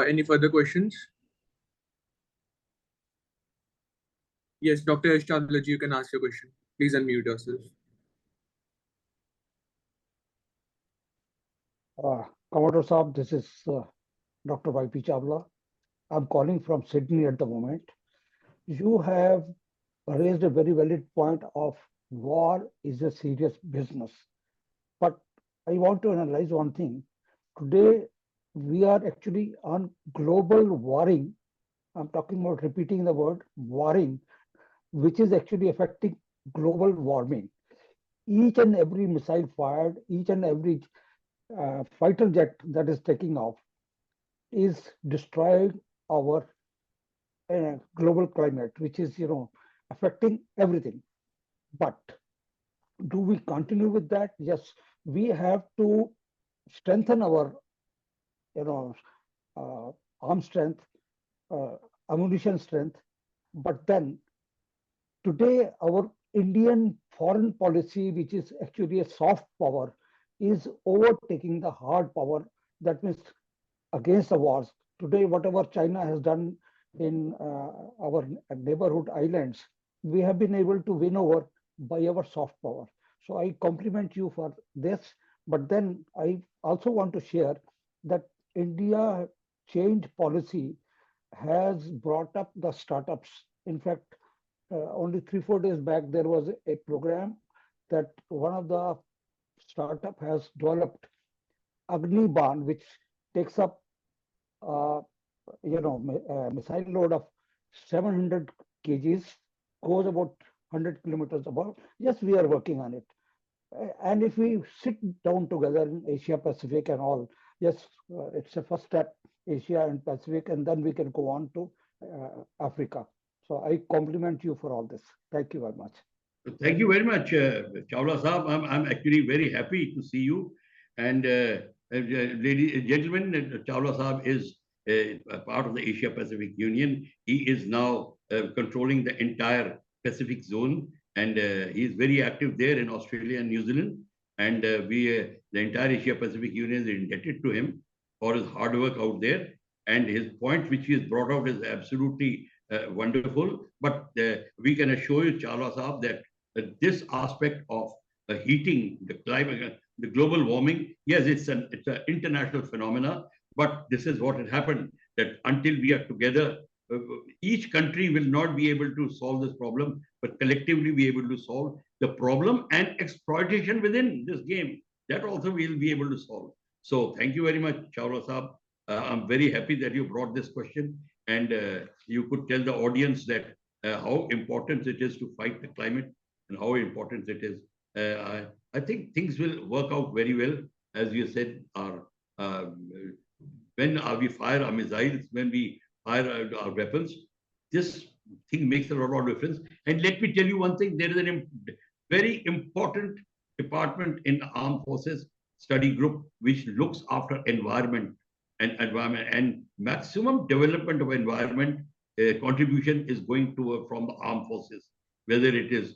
Any further questions? Yes, Dr. Ashtadlaji, you can ask your question. Please unmute yourself. Commodore Saab, this is Dr. Y.P. Chawla. I'm calling from Sydney at the moment. You have raised a very valid point of war is a serious business. But I want to analyze one thing. Today, we are actually on global warring. I'm talking about repeating the word warring, which is actually affecting global warming. Each and every missile fired, each and every fighter jet that is taking off is destroying our global climate, which is, affecting everything. But do we continue with that? Yes, we have to strengthen our, arm strength, ammunition strength, But then today, our Indian foreign policy, which is actually a soft power, is overtaking the hard power. That means against the wars. Today, whatever China has done in our neighborhood islands, we have been able to win over by our soft power. So I compliment you for this. But then I also want to share that India change policy has brought up the startups. In fact, only 3-4 days back, there was a program that one of the startup has developed Agni Ban, which takes up uh, missile load of 700 kgs, goes about 100 kilometers above. Yes, we are working on it. And if we sit down together in Asia Pacific and all, yes, it's a first step, Asia and Pacific, and then we can go on to Africa. So I compliment you for all this. Thank you very much. Thank you very much, Chawla Saab. I'm actually very happy to see you. And ladies and gentlemen, Chawla Saab is a part of the Asia Pacific Union. He is now controlling the entire Pacific zone, and he is very active there in Australia and New Zealand. And the entire Asia Pacific Union is indebted to him for his hard work out there. And his point, which he has brought out, is absolutely wonderful. But we can assure you, Chawla Saab, that this aspect of heating, the climate, the global warming, yes, it's an international phenomena, but this is what had happened, that until we are together, each country will not be able to solve this problem, but collectively be able to solve the problem, and exploitation within this game, that also we'll be able to solve. So thank you very much, Chawla Saab. I'm very happy that you brought this question, and you could tell the audience that how important it is to fight the climate and how important it is. I think things will work out very well. As you said, when we fire our missiles, when we fire our weapons, this thing makes a lot of difference. And let me tell you one thing, there is a very important department in the armed forces study group which looks after environment and maximum development of environment contribution is going to from the armed forces, whether it is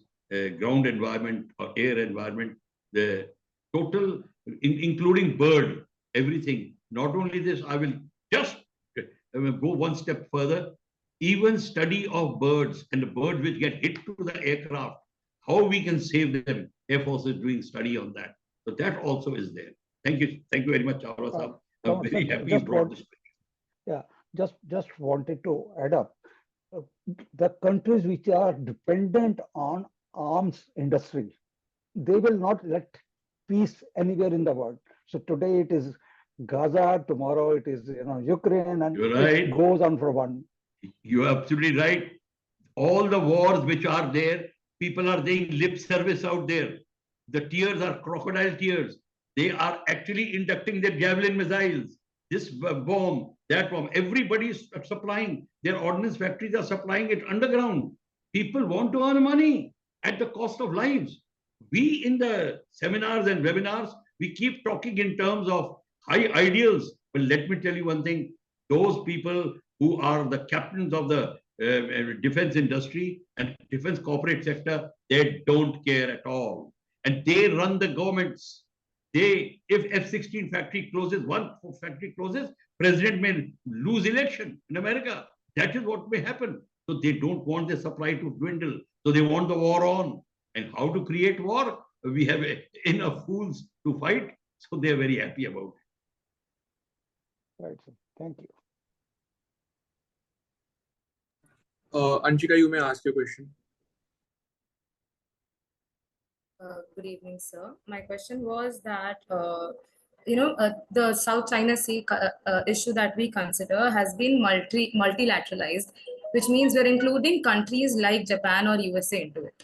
ground environment or air environment, the total, including bird, everything. Not only this, I will just go one step further. Even study of birds and the birds which get hit to the aircraft, how we can save them. Air Force is doing study on that. So that also is there. Thank you. Thank you very much, Chawla Saab. I'm very happy you brought this. Yeah, just wanted to add up. The countries which are dependent on arms industry, they will not let peace anywhere in the world. So today it is Gaza, tomorrow it is Ukraine, and it goes on for one. You're absolutely right. All the wars which are there, people are saying lip service out there. The tears are crocodile tears. They are actually inducting their javelin missiles. This bomb, that bomb, everybody is supplying. Their ordnance factories are supplying it underground. People want to earn money at the cost of lives. We in the seminars and webinars, we keep talking in terms of high ideals. But let me tell you one thing, those people who are the captains of the defense industry and defense corporate sector, they don't care at all. And they run the governments. If F-16 factory closes, one factory closes, president may lose election in America. That is what may happen. So they don't want the supply to dwindle. So they want the war on. And how to create war? We have enough fools to fight. So they're very happy about it. Right, sir. Thank you. Anshika, you may ask your question. Good evening, sir. My question was that, the South China Sea issue that we consider has been multilateralized, which means we're including countries like Japan or USA into it,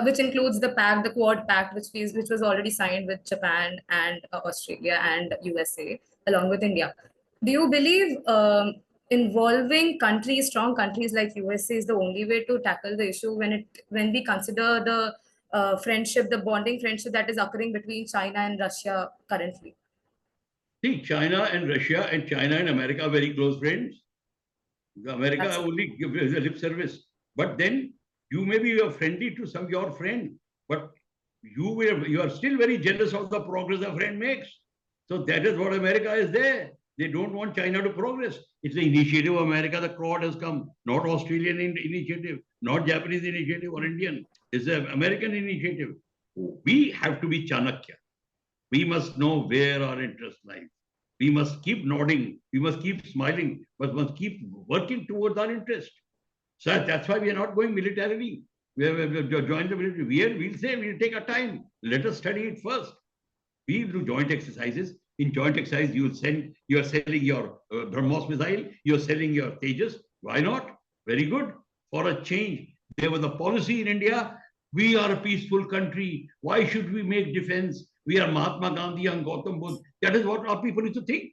which includes the pact, the Quad Pact, which was already signed with Japan and Australia and USA, along with India. Do you believe involving strong countries like USA is the only way to tackle the issue when we consider the friendship, the bonding friendship that is occurring between China and Russia currently? See, China and Russia and China and America are very close friends. America only gives a lip service. But then you may be friendly to some your friend, but you are still very jealous of the progress a friend makes. So that is what America is there. They don't want China to progress. It's the initiative of America. The crowd has come, not Australian initiative, not Japanese initiative or Indian. It's an American initiative. We have to be Chanakya. We must know where our interest lies. We must keep nodding. We must keep smiling, but must keep working towards our interest. So that's why we are not going militarily. We have joined the military. We'll say we'll take our time. Let us study it first. We do joint exercises. In joint exercise, you are selling your BrahMos missile, you're selling your Tejas. Why not? Very good. For a change. There was a policy in India. We are a peaceful country. Why should we make defense? We are Mahatma Gandhi and Gautam Buddha. That is what our people need to think.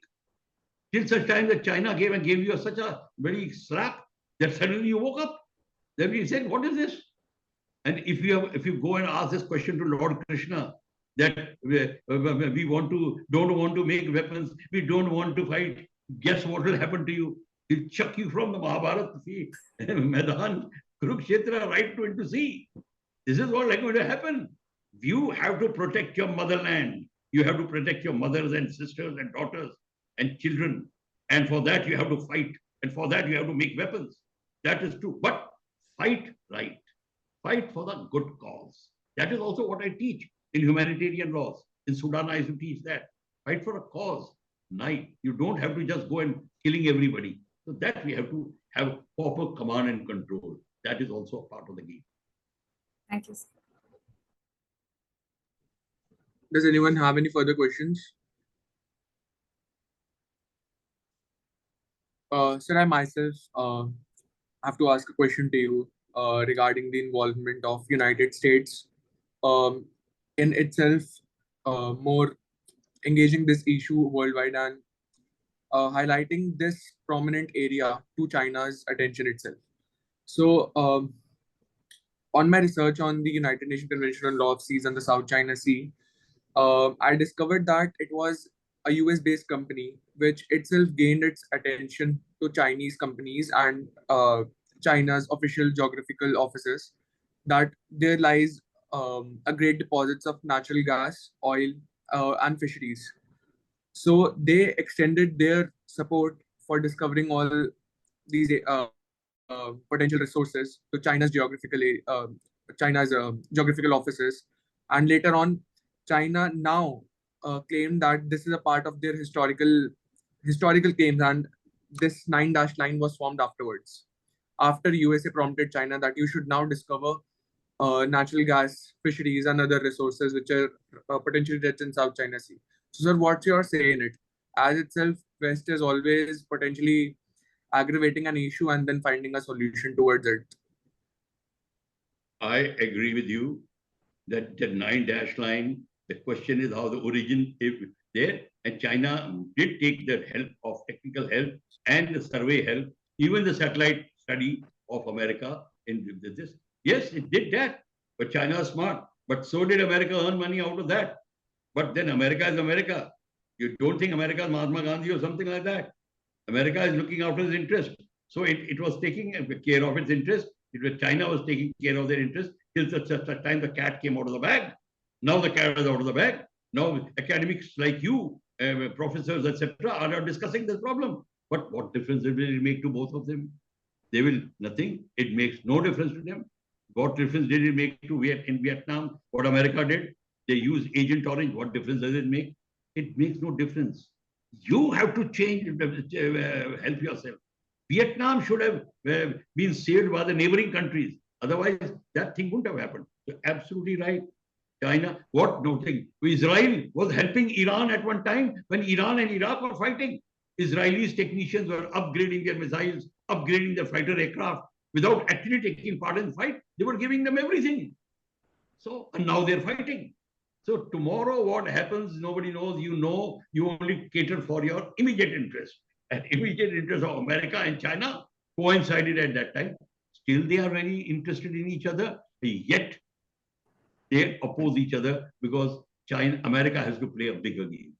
Till such time that China gave you such a very slap that suddenly you woke up. Then we said, what is this? And if you go and ask this question to Lord Krishna, that we don't want to make weapons, we don't want to fight, guess what will happen to you? He'll chuck you from the Mahabharata sea, Maidan, Kurukshetra, right into sea. This is what is going to happen. You have to protect your motherland. You have to protect your mothers and sisters and daughters and children. And for that, you have to fight. And for that, you have to make weapons. That is true. But fight right. Fight for the good cause. That is also what I teach in humanitarian laws. In Sudan, I used to teach that. Fight for a cause. Night. You don't have to just go and killing everybody. So that we have to have proper command and control. That is also a part of the game. Thank you, sir. Does anyone have any further questions? Sir, I myself have to ask a question to you regarding the involvement of United States in itself more engaging this issue worldwide and highlighting this prominent area to China's attention itself. So on my research on the United Nations Convention on Law of Seas and the South China Sea, I discovered that it was a US-based company which itself gained its attention to Chinese companies and China's official geographical offices, that there lies a great deposits of natural gas, oil, and fisheries. So they extended their support for discovering all these potential resources to China's geographical offices, and later on, China now claimed that this is a part of their historical claims, and this 9-line was formed afterwards. After USA prompted China that you should now discover natural gas, fisheries, and other resources which are potentially rich in South China Sea. So, sir, what's your say in it? As itself, West is always potentially aggravating an issue and then finding a solution towards it. I agree with you that the 9-line, the question is how the origin is there. And China did take the help of technical help and the survey help, even the satellite study of America in this. Yes, it did that. But China is smart. But so did America earn money out of that. But then America is America. You don't think America is Mahatma Gandhi or something like that. America is looking after its interest. So it was taking care of its interest. China was taking care of their interest till such time the cat came out of the bag. Now the cat is out of the bag. Now academics like you, professors, etc., are discussing this problem. But what difference will it make to both of them? They will nothing. It makes no difference to them. What difference did it make to in Vietnam? What America did? They use Agent Orange. What difference does it make? It makes no difference. You have to change, help yourself. Vietnam should have been saved by the neighboring countries. Otherwise, that thing wouldn't have happened. You're absolutely right. China, what no thing? Israel was helping Iran at one time when Iran and Iraq were fighting. Israelis technicians were upgrading their missiles, upgrading their fighter aircraft without actually taking part in the fight. They were giving them everything. So, and now they're fighting. So tomorrow what happens, nobody knows. You know, you only cater for your immediate interest. And immediate interest of America and China coincided at that time. Still, they are very interested in each other, yet they oppose each other because America has to play a bigger game.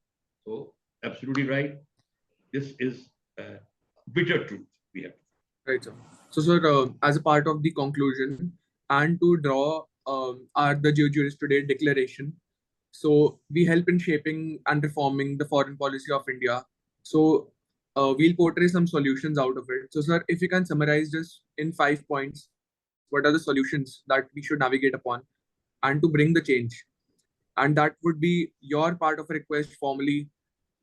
So, absolutely right. This is bitter truth. We have to. Right, sir. So, sir, as a part of the conclusion and to draw the Geojuristoday declaration, so we help in shaping and reforming the foreign policy of India. So, we'll portray some solutions out of it. So, sir, if you can summarize just in 5 points, what are the solutions that we should navigate upon and to bring the change? And that would be your part of a request formally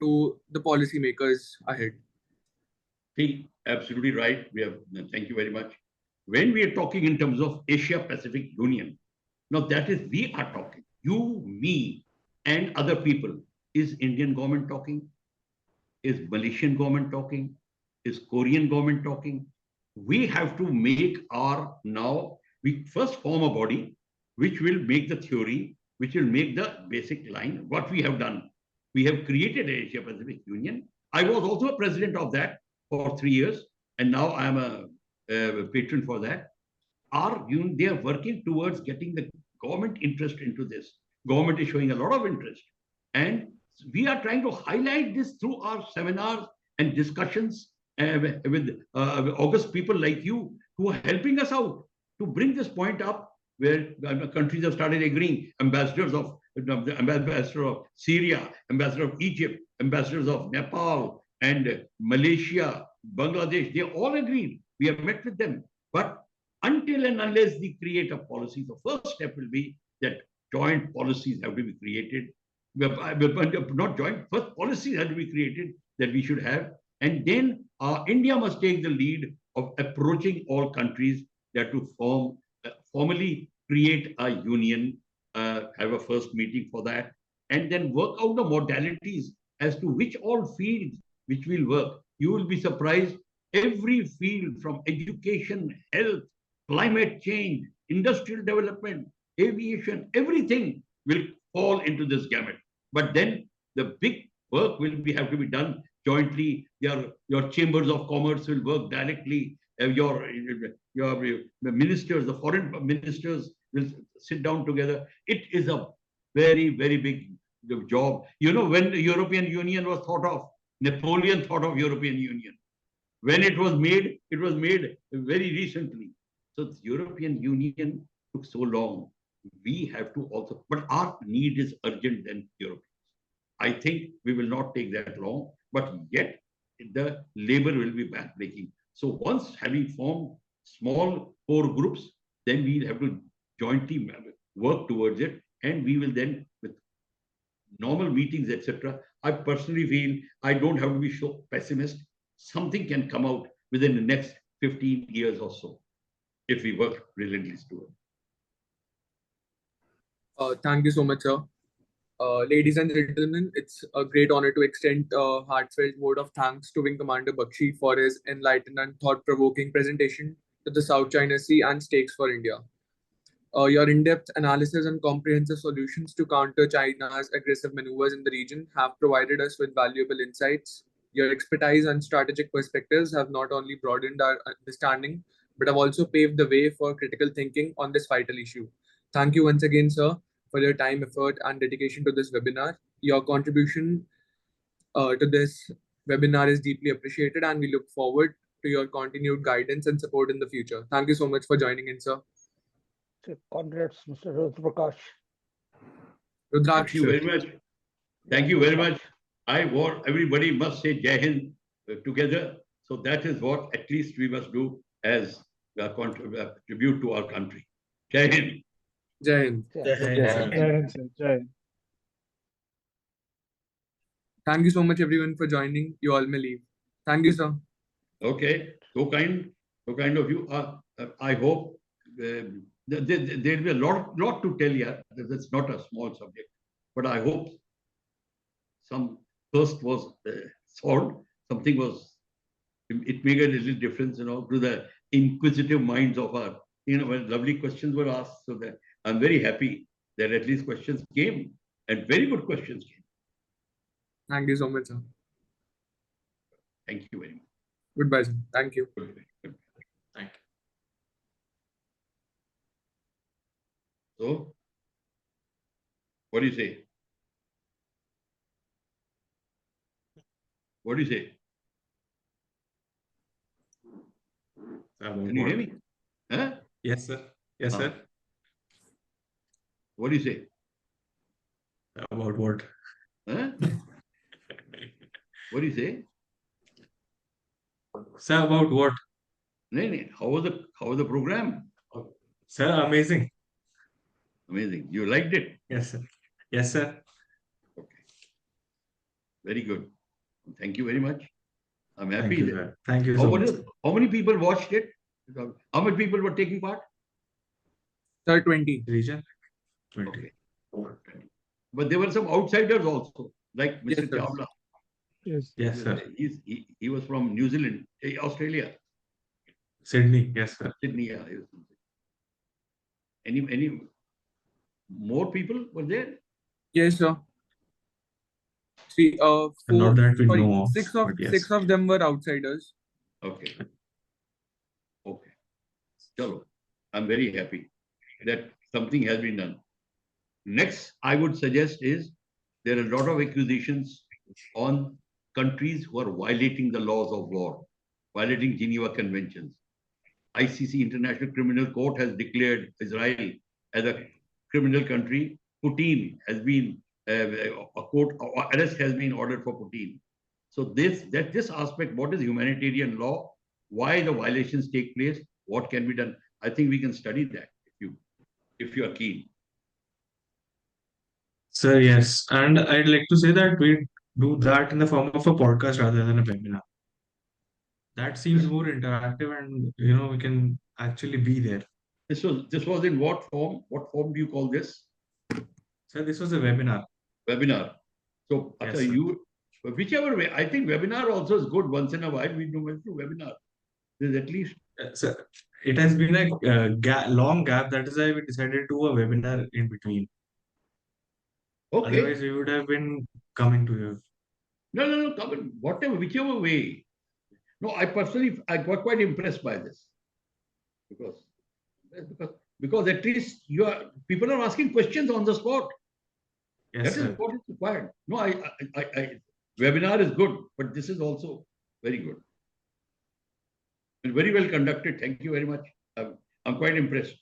to the policymakers ahead. See, absolutely right. Thank you very much. When we are talking in terms of Asia Pacific Union, now that is, we are talking, you, me, and other people. Is Indian government talking? Is Malaysian government talking? Is Korean government talking? We have to make we first form a body which will make the theory, which will make the basic line. What we have done, we have created Asia Pacific Union. I was also a president of that for 3 years, and now I am a patron for that. They are working towards getting the government interest into this. Government is showing a lot of interest, and we are trying to highlight this through our seminars and discussions with august people like you who are helping us out to bring this point up, where countries have started agreeing. The ambassador of Syria, ambassador of Egypt, ambassadors of Nepal and Malaysia, Bangladesh, they all agreed. We have met with them. But until and unless we create a policy, the first step will be that joint policies have to be created. Not joint, first policies have to be created that we should have. And then India must take the lead of approaching all countries that to formally create a union, have a first meeting for that, and then work out the modalities as to which all fields which will work. You will be surprised, every field from education, health, climate change, industrial development, aviation, everything will fall into this gamut. But then the big work have to be done jointly. Your chambers of commerce will work directly. Your ministers, the foreign ministers will sit down together. It is a very, very big job. You know, when the European Union was thought of, Napoleon thought of European Union. When it was made very recently. So the European Union took so long. We have to also, but our need is urgent than Europeans. I think we will not take that long, but yet the labor will be backbreaking. So once having formed small core groups, then we'll have to jointly work towards it, and we will then, with normal meetings, etc. I personally feel I don't have to be so pessimist. Something can come out within the next 15 years or so, if we work relentlessly towards. Thank you so much, sir. Ladies and gentlemen, it's a great honor to extend a heartfelt vote of thanks to Wing Commander Bakshi for his enlightened and thought-provoking presentation to the South China Sea and stakes for India. Your in-depth analysis and comprehensive solutions to counter China's aggressive maneuvers in the region have provided us with valuable insights. Your expertise and strategic perspectives have not only broadened our understanding, but have also paved the way for critical thinking on this vital issue. Thank you once again, sir, for your time, effort, and dedication to this webinar. Your contribution to this webinar is deeply appreciated, and we look forward to your continued guidance and support in the future. Thank you so much for joining in, sir. Congrats, Mr. Rudra Prakash. Thank you very much. Thank you very much. Everybody must say Jai Hind together. So that is what at least we must do as a tribute to our country. Jai Hind. Jai Hind. Jai Hind. Thank you so much, everyone, for joining. You all may leave. Thank you, sir. Okay. So kind of you. I hope there will be a lot to tell you. That's not a small subject, but I hope some first was solved. Something was, it made a little difference, to the inquisitive minds of our, when lovely questions were asked. So that I'm very happy that at least questions came, and very good questions came. Thank you so much, sir. Thank you very much. Goodbye, sir. Thank you. Goodbye. Thank you. So, what do you say? What do you say? About Can you hear what? me? Huh? Yes, sir. Yes, sir. What do you say? About what? Huh? What do you say? Sir, about what? No, no. How was the program? Sir, amazing. Amazing. You liked it? Yes, sir. Yes, sir. Okay. Very good. Thank you very much. I'm happy. Thank you, sir. Thank you so much. How many people watched it? How many people were taking part? Sir, 20. Region? 20. Okay. But there were some outsiders also, like Mr. Yes, sir. Chawla. Yes. Yes, sir. He was from New Zealand, Australia, Sydney. Yes, sir. Sydney. Yeah. Any more people were there? Yes, sir. Not that we know of, six of but yes. six of them were outsiders. Okay. Okay. Chalo. I'm very happy that something has been done. Next, I would suggest is there are a lot of accusations on countries who are violating the laws of war, violating Geneva Conventions. ICC, International Criminal Court, has declared Israel as a criminal country. Putin has been a court arrest has been ordered for Putin. So this aspect, what is humanitarian law, why the violations take place, what can be done? I think we can study that if you are keen. Sir, yes. And I'd like to say that we do that in the form of a podcast rather than a webinar. That seems more interactive and, we can actually be there. This was in what form? What form do you call this? Sir, this was a webinar. Webinar. So, Yes, Acha, sir. whichever way, I think webinar also is good. Once in a while, we do webinar. There's at least. Sir, it has been a long gap. That is why we decided to do a webinar in between. Okay. Otherwise, we would have been coming to you. No, come on, whatever, whichever way. No, I got quite impressed by this. Because at least people are asking questions on the spot. Yes, That is what is required. No, webinar is good, but this is also very good. And very well conducted. Thank you very much. I'm quite impressed.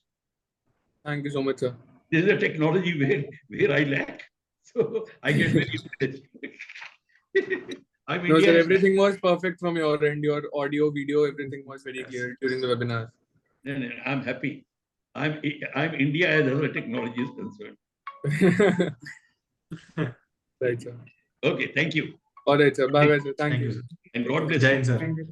Thank you so much, sir. This is a technology where I lack. So I get very impressed. No, sir, everything was perfect from your end. Your audio, video, everything was very clear during the webinar. No, I'm happy. I'm India as other technology is concerned. Right, sir. Okay, thank you. All right, sir. Bye, sir. Thank you. And God bless Jai you. Hind, sir. Thank you.